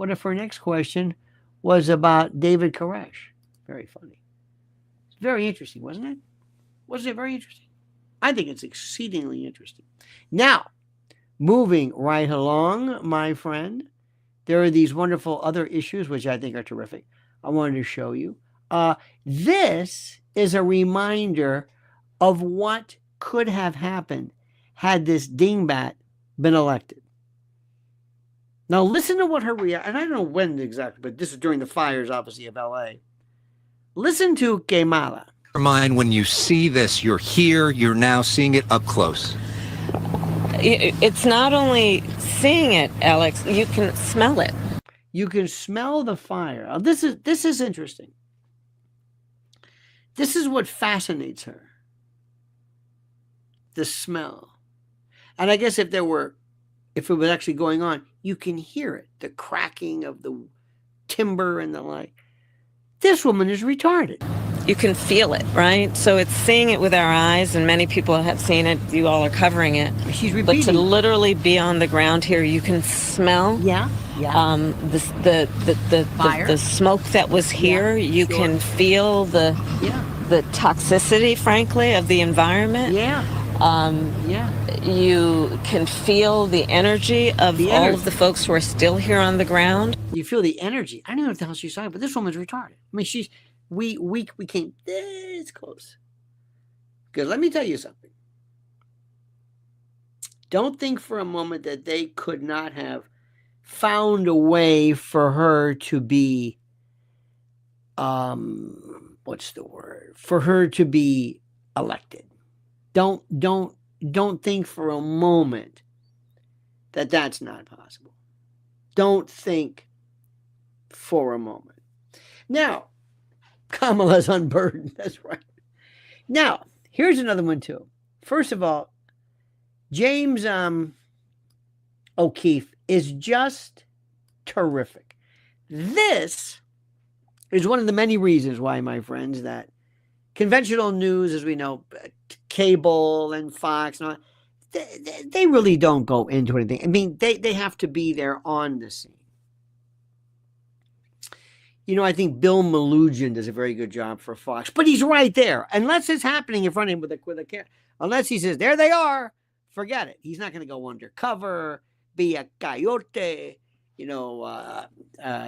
was about David Koresh? Very funny. It's very interesting, wasn't it? Wasn't it very interesting? I think it's exceedingly interesting. Now, moving right along, my friend, there are these wonderful other issues, which I think are terrific. I wanted to show you. This is a reminder of what could have happened had this dingbat been elected. Now, listen to what her reaction, and I don't know when exactly, but this is during the fires, obviously, of L.A. Listen to Kamala. Mind when you see this, you're here, you're now seeing it up close. It's not only seeing it, Alex, you can smell it. You can smell the fire. Now, this is interesting. This is what fascinates her. The smell. And I guess if it was actually going on, you can hear it, the cracking of the timber and the like. This woman is retarded. You can feel it, right? So it's seeing it with our eyes, and many people have seen it. You all are covering it. She's repeating. But to literally be on the ground here, you can smell. Yeah. The smoke that was here. You can feel the toxicity, frankly, of the environment. You can feel the energy of all of the folks who are still here on the ground. You feel the energy. I don't know what the hell she's talking, but this woman's retarded. I mean, we came this close. Because let me tell you something. Don't think for a moment that they could not have found a way for her to be, what's the word? For her to be elected. Don't think for a moment that that's not possible. Don't think for a moment. Now, Kamala's unburdened. That's right. Now, here's another one too. First of all, James O'Keefe is just terrific. This is one of the many reasons why, my friends, that conventional news, as we know, cable and Fox, and all, they really don't go into anything. I mean, they have to be there on the scene. You know, I think Bill Melugin does a very good job for Fox, but he's right there. Unless it's happening in front of him with a camera, unless he says, there they are, forget it. He's not going to go undercover, be a coyote. You know,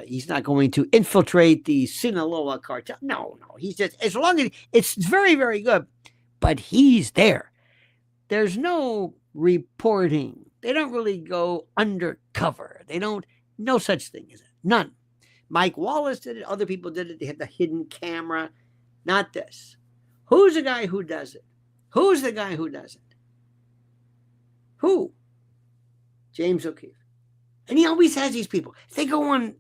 he's not going to infiltrate the Sinaloa cartel. No. He's just, as long as it's very, very good, but he's there. There's no reporting. They don't really go undercover. No such thing as it. None. Mike Wallace did it. Other people did it. They had the hidden camera. Not this. Who's the guy who does it? Who's the guy who does it? Who? James O'Keefe. And he always has these people. They go on.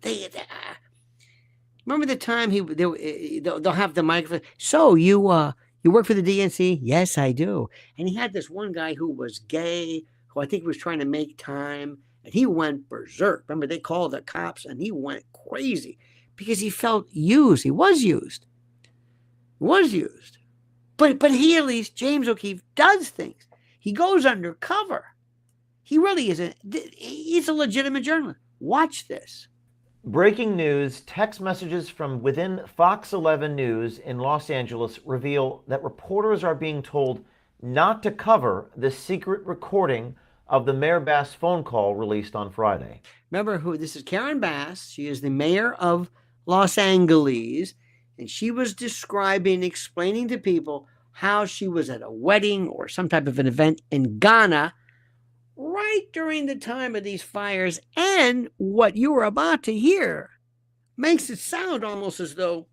Remember the time they'll have the microphone. So you work for the DNC? Yes, I do. And he had this one guy who was gay, who I think was trying to make time. And he went berserk. Remember, they called the cops, and he went crazy because he felt used. He was used. But he, at least, James O'Keefe, does things. He goes undercover. He really is. He's a legitimate journalist. Watch this. Breaking news, text messages from within Fox 11 News in Los Angeles reveal that reporters are being told not to cover the secret recording of the Mayor Bass phone call released on Friday. Remember who this is? Karen Bass. She is the mayor of Los Angeles, and she was explaining to people how she was at a wedding or some type of an event in Ghana right during the time of these fires, and what you were about to hear makes it sound almost as though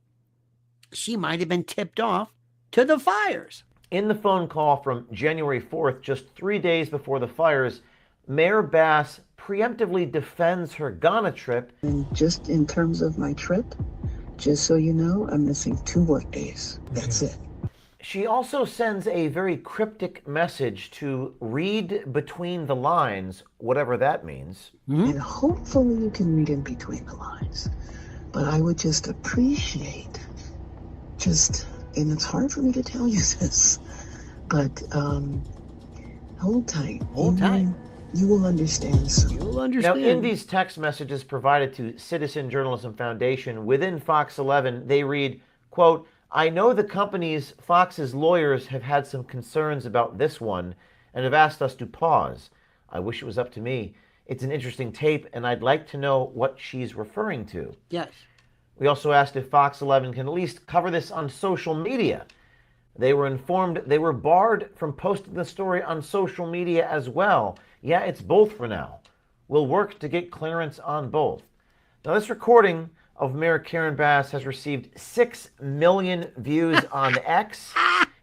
she might have been tipped off to the fires. In the phone call from January 4th, just 3 days before the fires, Mayor Bass preemptively defends her Ghana trip. And just in terms of my trip, just so you know, I'm missing 2 work days. That's it. She also sends a very cryptic message to read between the lines, whatever that means. And hopefully you can read in between the lines. But I would just appreciate, and it's hard for me to tell you this, but hold tight. Hold tight. You will understand soon. You'll understand. Now, in these text messages provided to Citizen Journalism Foundation within Fox 11, they read, quote, I know the companies Fox's lawyers have had some concerns about this one and have asked us to pause. I wish it was up to me. It's an interesting tape, and I'd like to know what she's referring to. Yes. We also asked if Fox 11 can at least cover this on social media. They were informed they were barred from posting the story on social media as well. Yeah, it's both for now. We'll work to get clearance on both. Now, this recording of Mayor Karen Bass has received 6 million views on X,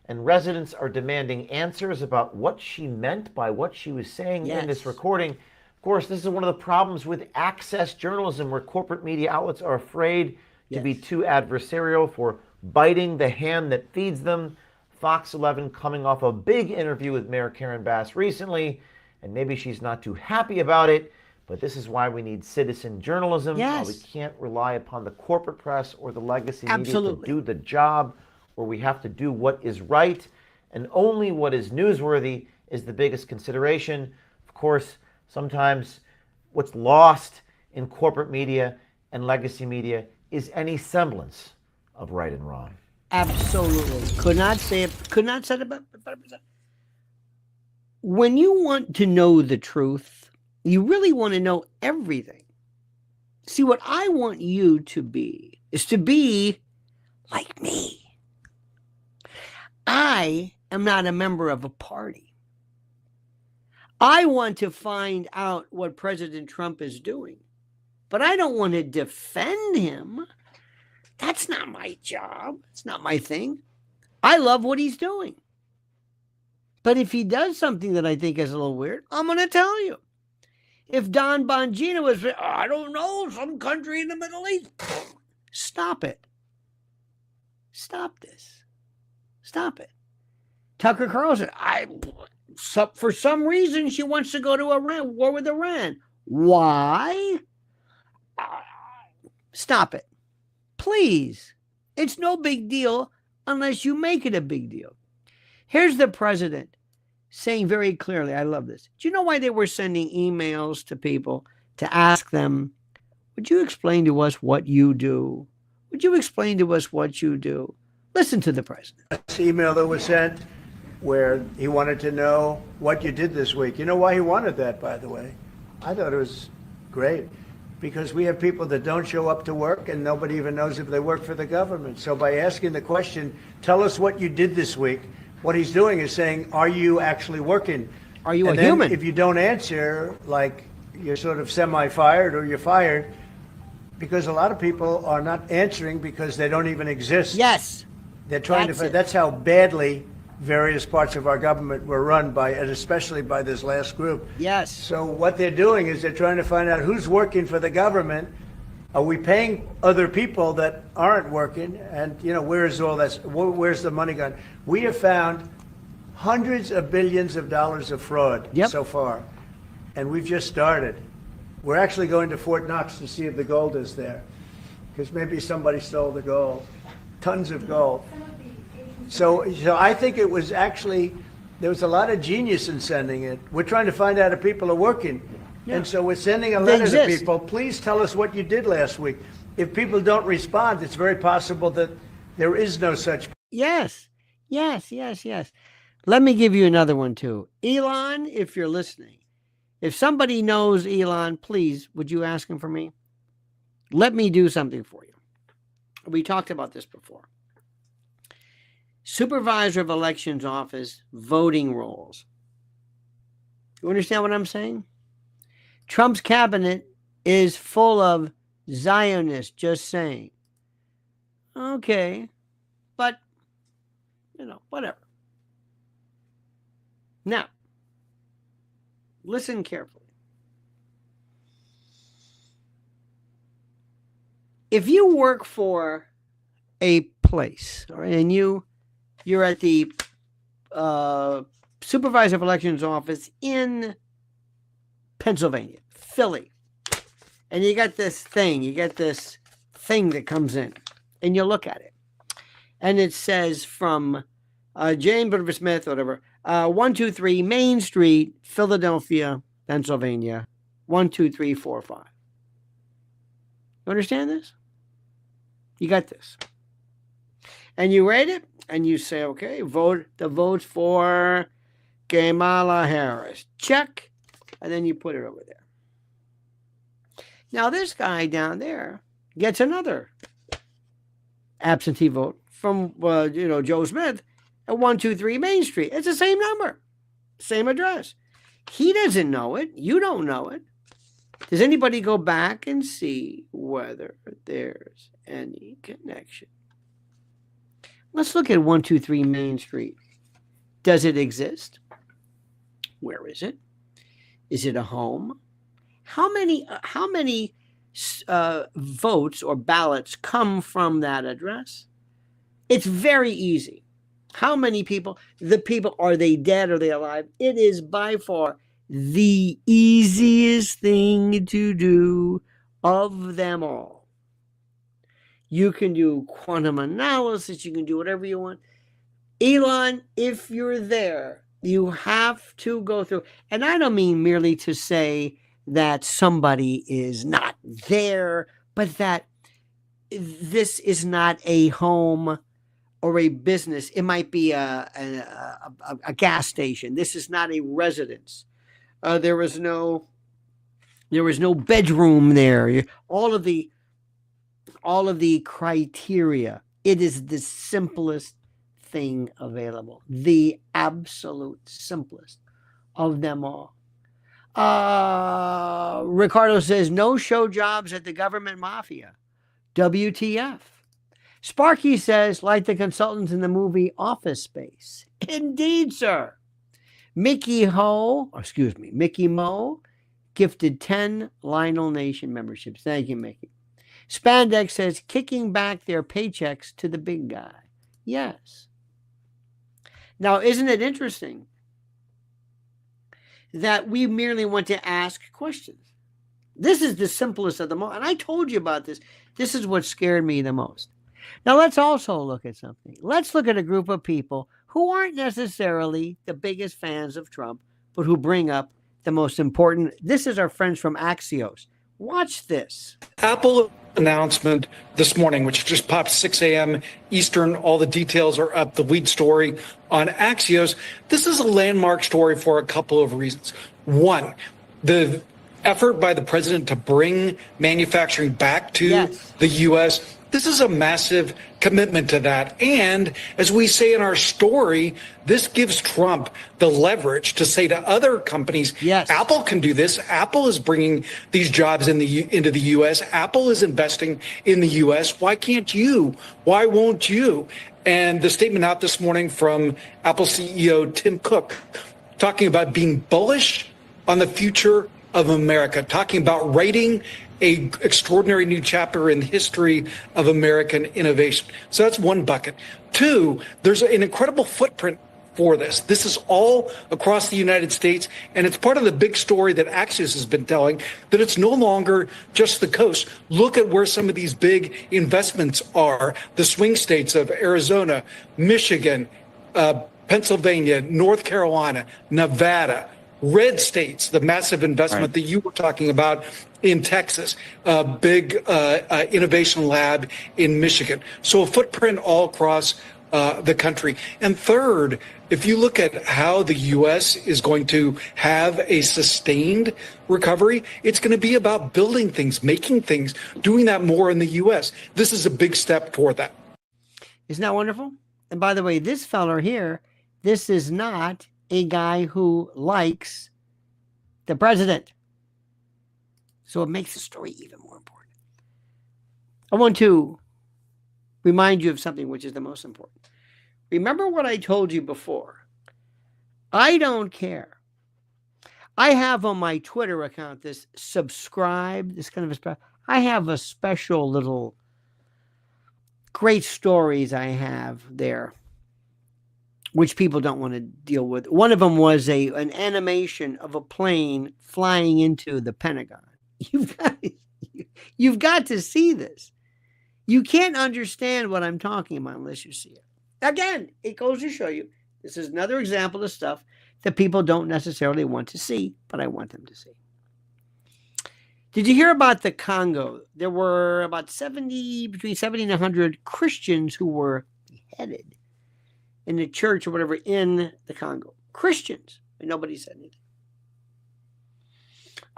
and residents are demanding answers about what she meant by what she was saying in this recording. Of course, this is one of the problems with access journalism, where corporate media outlets are afraid to be too adversarial for biting the hand that feeds them. Fox 11 coming off a big interview with Mayor Karen Bass recently, and maybe she's not too happy about it, but this is why we need citizen journalism. Yes. We can't rely upon the corporate press or the legacy Absolutely. media to do the job, where we have to do what is right, and only what is newsworthy is the biggest consideration. Of course, sometimes what's lost in corporate media and legacy media is any semblance of right and wrong. Absolutely. Could not say it better. When you want to know the truth, you really want to know everything. See, what I want you to be is to be like me. I am not a member of a party. I want to find out what President Trump is doing, but I don't want to defend him. That's not my job. It's not my thing. I love what he's doing. But if he does something that I think is a little weird, I'm going to tell you. If Don Bongino was, I don't know, some country in the Middle East, stop it. Stop this. Stop it. Tucker Carlson, for some reason, she wants to go to Iran, war with Iran. Why? Stop it. Please. It's no big deal unless you make it a big deal. Here's the president saying very clearly, I love this. Do you know why they were sending emails to people to ask them, would you explain to us what you do? Would you explain to us what you do? Listen to the president. This email that was sent where he wanted to know what you did this week. You know why he wanted that, by the way? I thought it was great. Because we have people that don't show up to work and nobody even knows if they work for the government. So by asking the question, tell us what you did this week, what he's doing is saying, are you actually working? Are you and a then human? If you don't answer, like you're sort of semi-fired or you're fired, because a lot of people are not answering because they don't even exist. Yes. They're trying that's how badly various parts of our government were run by, and especially by this last group. Yes. So what they're doing is they're trying to find out who's working for the government. Are we paying other people that aren't working? And, you know, where's all that? Where's the money gone? We have found hundreds of billions of dollars of fraud so far. And we've just started. We're actually going to Fort Knox to see if the gold is there, because maybe somebody stole the gold. Tons of gold. So I think it was actually, there was a lot of genius in sending it. We're trying to find out if people are working. Yeah. And so we're sending a letter to people. Please tell us what you did last week. If people don't respond, it's very possible that there is no such. Yes. Let me give you another one too. Elon, if you're listening, if somebody knows Elon, please, would you ask him for me? Let me do something for you. We talked about this before. Supervisor of Elections Office voting rolls. You understand what I'm saying? Trump's cabinet is full of Zionists, just saying. Okay, but, you know, whatever. Now, listen carefully. If you work for a place, all right, and you're at the supervisor of elections office in Pennsylvania, Philly, and you get this thing that comes in, and you look at it, and it says from James Butterfield Smith, whatever, 123 Main Street, Philadelphia, Pennsylvania, 12345. You understand this? You got this. And you rate it, and you say, okay, the votes for Kamala Harris. Check. And then you put it over there. Now, this guy down there gets another absentee vote from, Joe Smith at 123 Main Street. It's the same number, same address. He doesn't know it. You don't know it. Does anybody go back and see whether there's any connection? Let's look at 123 Main Street. Does it exist? Where is it? Is it a home? How many votes or ballots come from that address? It's very easy. How many people? The people, are they dead? Are they alive? It is by far the easiest thing to do of them all. You can do quantum analysis. You can do whatever you want. Elon, if you're there, you have to go through. And I don't mean merely to say that somebody is not there, but that this is not a home or a business. It might be a gas station. This is not a residence. There was no bedroom there. All of the criteria. It is the simplest thing available. The absolute simplest of them all. Ricardo says, no show jobs at the government mafia. WTF. Sparky says, like the consultants in the movie Office Space. Indeed, sir. Mickey Mo gifted 10 Lionel Nation memberships. Thank you, Mickey. Spandex says, kicking back their paychecks to the big guy. Yes. Now, isn't it interesting that we merely want to ask questions? This is the simplest of them all. And I told you about this. This is what scared me the most. Now, let's also look at something. Let's look at a group of people who aren't necessarily the biggest fans of Trump, but who bring up the most important. This is our friends from Axios. Watch this. Apple announcement this morning, which just popped 6 a.m. Eastern. All the details are up. The lead story on Axios. This is a landmark story for a couple of reasons. One, the effort by the president to bring manufacturing back to the U.S. This is a massive commitment to that. And as we say in our story, this gives Trump the leverage to say to other companies, Apple can do this. Apple is bringing these jobs into the U.S. Apple is investing in the U.S. Why can't you? Why won't you? And the statement out this morning from Apple CEO Tim Cook, talking about being bullish on the future of America, talking about writing a extraordinary new chapter in the history of American innovation. So that's one bucket. Two, there's an incredible footprint for this. This is all across the United States, and it's part of the big story that Axios has been telling, that it's no longer just the coast. Look at where some of these big investments are. The swing states of Arizona, Michigan, Pennsylvania, North Carolina, Nevada, red states, the massive investment that you were talking about in Texas, a big innovation lab in Michigan. So a footprint all across the country. And third, if you look at how the U.S. is going to have a sustained recovery, it's going to be about building things, making things, doing that more in the U.S. This is a big step toward that. Isn't that wonderful? And by the way, this feller here, this is not a guy who likes the president. So it makes the story even more important. I want to remind you of something which is the most important. Remember what I told you before I don't care. I have on my Twitter account this subscribe, this kind of I have a special little great stories I have there, which people don't want to deal with. One of them was an animation of a plane flying into the Pentagon. You've got to see this. You can't understand what I'm talking about unless you see it. Again, it goes to show you, this is another example of stuff that people don't necessarily want to see, but I want them to see. Did you hear about the Congo? There were about between 70 and 100 Christians who were beheaded in the church or whatever in the Congo. Christians. And nobody said anything.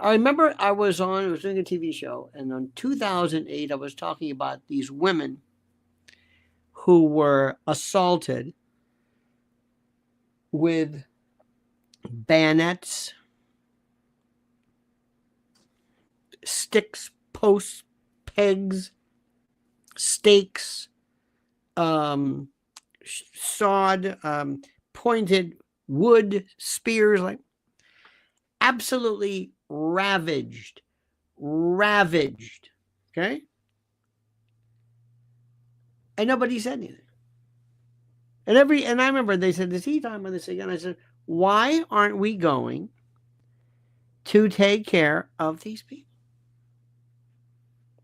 I remember I was doing a TV show, and in 2008, I was talking about these women who were assaulted with bayonets, sticks, posts, pegs, stakes, sawed, pointed wood, spears, like absolutely ravaged, okay? And nobody said anything. And I remember they said, is he talking about this again? I said, why aren't we going to take care of these people?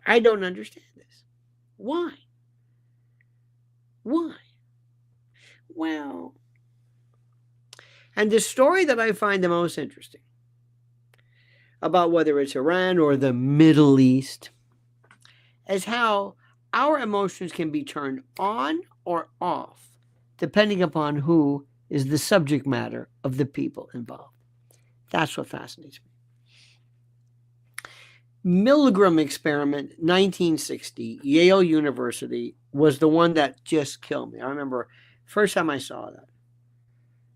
I don't understand this. Why? Why? Well, and the story that I find the most interesting about whether it's Iran or the Middle East is how our emotions can be turned on or off depending upon who is the subject matter of the people involved. That's what fascinates me. Milgram experiment, 1960, Yale University, was the one that just killed me. I remember first time I saw that.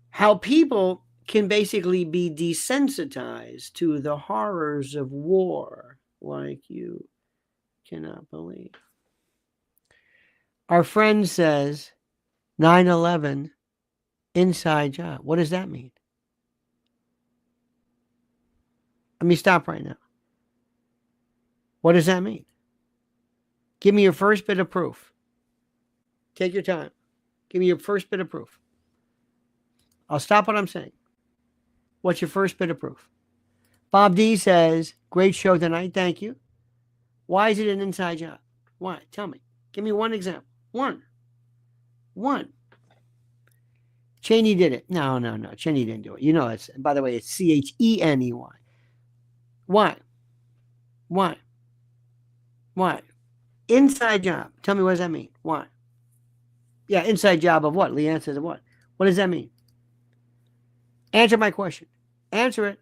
How people can basically be desensitized to the horrors of war like you cannot believe. Our friend says 9/11 inside job. What does that mean? Let me stop right now. What does that mean? Give me your first bit of proof. Take your time. Give me your first bit of proof. I'll stop what I'm saying. What's your first bit of proof? Bob D says, great show tonight. Thank you. Why is it an inside job? Why? Tell me. Give me one example. One. Cheney did it. No. Cheney didn't do it. You know, it's, by the way, it's Cheney. Why? Inside job. Tell me, what does that mean? Why? Yeah, inside job of what? Leanne says of what? What does that mean? Answer my question. Answer it.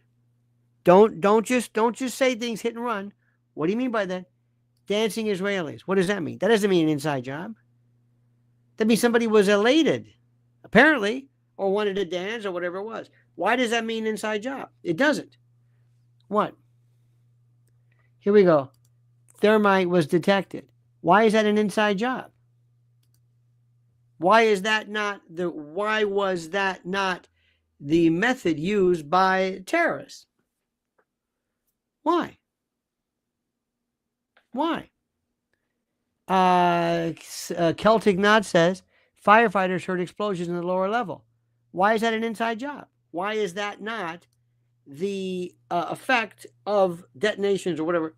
Don't just say things hit and run. What do you mean by that? Dancing Israelis. What does that mean? That doesn't mean an inside job. That means somebody was elated, apparently, or wanted to dance or whatever it was. Why does that mean inside job? It doesn't. What? Here we go. Thermite was detected. Why is that an inside job? Why was that not the method used by terrorists? Why? Celtic Knot says firefighters heard explosions in the lower level. Why is that an inside job? Why is that not the effect of detonations or whatever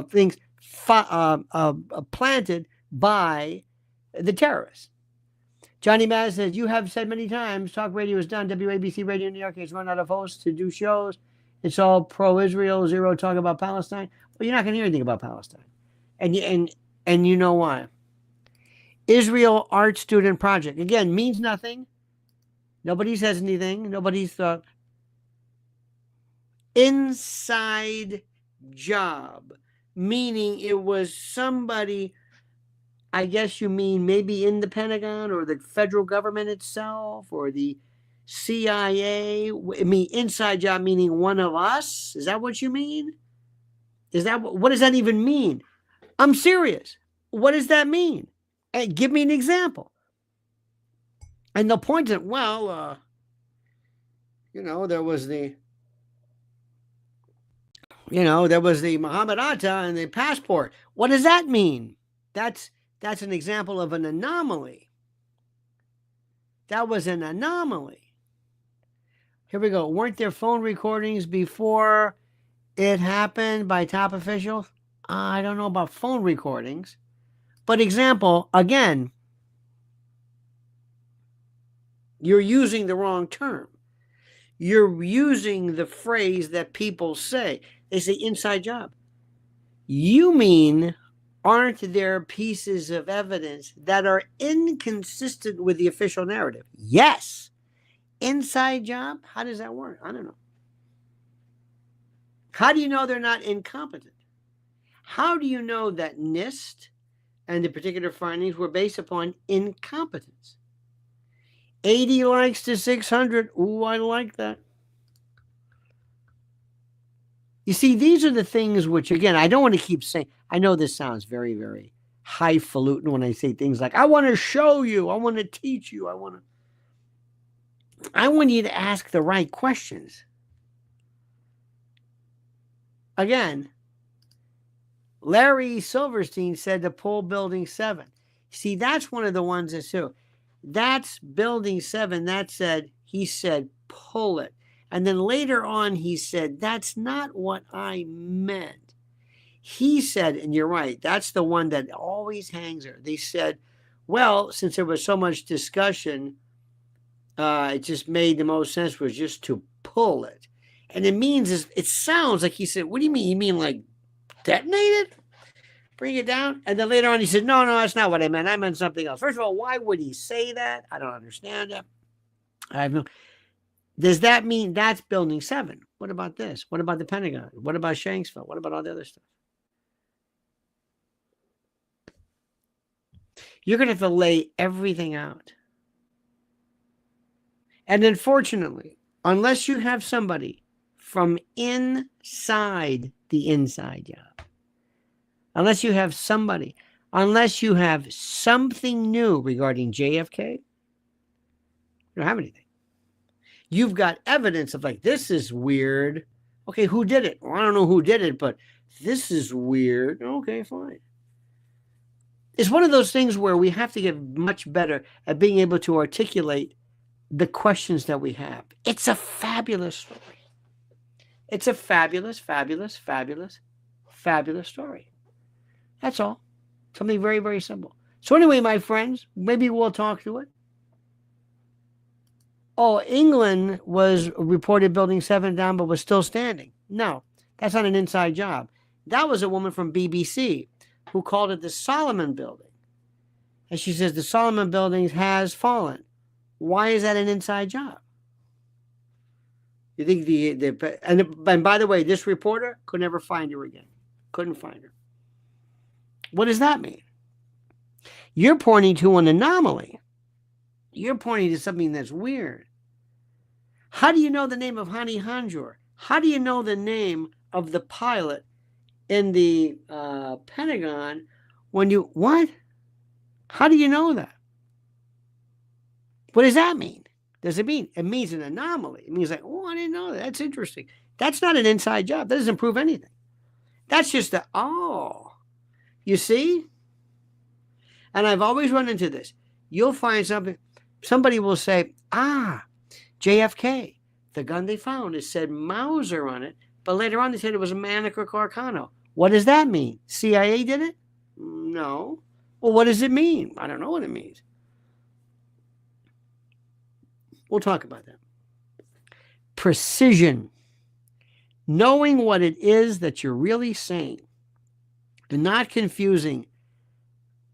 things planted by the terrorists? Johnny Maz says, you have said many times, talk radio is done. WABC Radio in New York has run out of hosts to do shows. It's all pro-Israel, zero talk about Palestine. Well, you're not going to hear anything about Palestine. And you know why. Israel Art Student Project, again, means nothing. Nobody says anything. Nobody's thought. Inside job, meaning it was somebody, I guess you mean maybe in the Pentagon or the federal government itself or the CIA. I mean, inside job meaning one of us. Is that what you mean? What does that even mean? I'm serious. What does that mean? Give me an example. And they'll point to, well, there was the Muhammad Atta and the passport. What does that mean? That's an example of an anomaly. That was an anomaly. Here we go. Weren't there phone recordings before it happened by top officials? I don't know about phone recordings. But example, again, you're using the wrong term. You're using the phrase that people say. They say inside job. You mean, aren't there pieces of evidence that are inconsistent with the official narrative? Yes. Inside job? How does that work? I don't know. How do you know they're not incompetent? How do you know that NIST and the particular findings were based upon incompetence? 80 likes to 600. Ooh, I like that. You see, these are the things which, again, I don't want to keep saying. I know this sounds very, very highfalutin when I say things like, I want to show you, I want to teach you, I want you to ask the right questions. Again, Larry Silverstein said to pull Building 7. See, that's one of the ones that's who. That's Building 7. He said, pull it. And then later on, he said, that's not what I meant. He said, and you're right, that's the one that always hangs there. They said, well, since there was so much discussion, it just made the most sense was just to pull it. And it sounds like he said, what do you mean? You mean like detonate it? Bring it down? And then later on he said, no, that's not what I meant. I meant something else. First of all, why would he say that? I don't understand that. I have no... Does that mean that's Building 7? What about this? What about the Pentagon? What about Shanksville? What about all the other stuff? You're going to have to lay everything out. And unfortunately, unless you have somebody from inside the inside job, unless you have something new regarding JFK, you don't have anything. You've got evidence of like, this is weird. Okay, who did it? Well, I don't know who did it, but this is weird. Okay, fine. It's one of those things where we have to get much better at being able to articulate the questions that we have. It's a fabulous story. It's a fabulous, fabulous, fabulous, fabulous story. That's all. Something very, very simple. So anyway, my friends, maybe we'll talk to it. Oh, England was reported Building 7 down, but was still standing. No, that's not an inside job. That was a woman from BBC who called it the Solomon Building. And she says the Solomon Building has fallen. Why is that an inside job? You think and by the way, this reporter could never find her again. Couldn't find her. What does that mean? You're pointing to an anomaly. You're pointing to something that's weird. How do you know the name of Hani Hanjour? How do you know the name of the pilot in the Pentagon when you... What? How do you know that? What does that mean? Does it mean? It means an anomaly. It means like, oh, I didn't know that. That's interesting. That's not an inside job. That doesn't prove anything. That's just you see? And I've always run into this. You'll find somebody will say, JFK, the gun they found, it said Mauser on it, but later on they said it was a Manica Carcano. What does that mean? CIA did it? No. Well, what does it mean? I don't know what it means. We'll talk about that. Precision. Knowing what it is that you're really saying and not confusing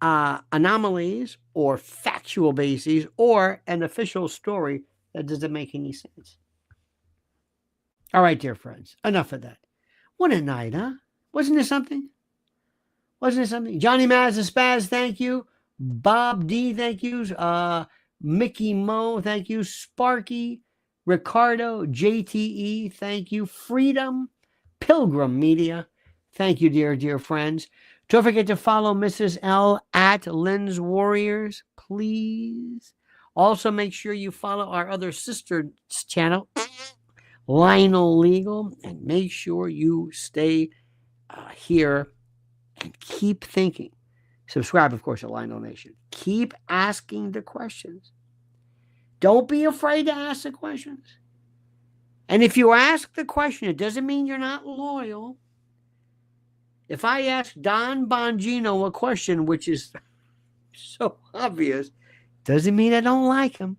anomalies or factual bases or an official story that doesn't make any sense. All right, dear friends, enough of that. What a night, huh? Wasn't it something? Wasn't it something? Johnny Maz and Spaz, thank you. Bob D, thank you. Mickey Mo, thank you. Sparky, Ricardo, JTE, thank you. Freedom, Pilgrim Media, thank you, dear friends. Don't forget to follow Mrs. L at Lynn's Warriors, please. Also, make sure you follow our other sister channel, Lionel Legal, and make sure you stay here and keep thinking. Subscribe, of course, to Lionel Nation. Keep asking the questions. Don't be afraid to ask the questions. And if you ask the question, it doesn't mean you're not loyal. If I ask Don Bongino a question, which is so obvious, doesn't mean I don't like him.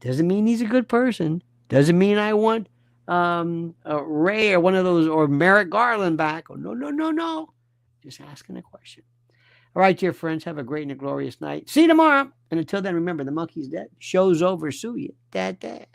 Doesn't mean he's a good person. Doesn't mean I want Ray or one of those, or Merrick Garland back. Oh, no. Just asking a question. All right, dear friends, have a great and a glorious night. See you tomorrow. And until then, remember, the monkey's dead. Show's over. Sue you. Dad.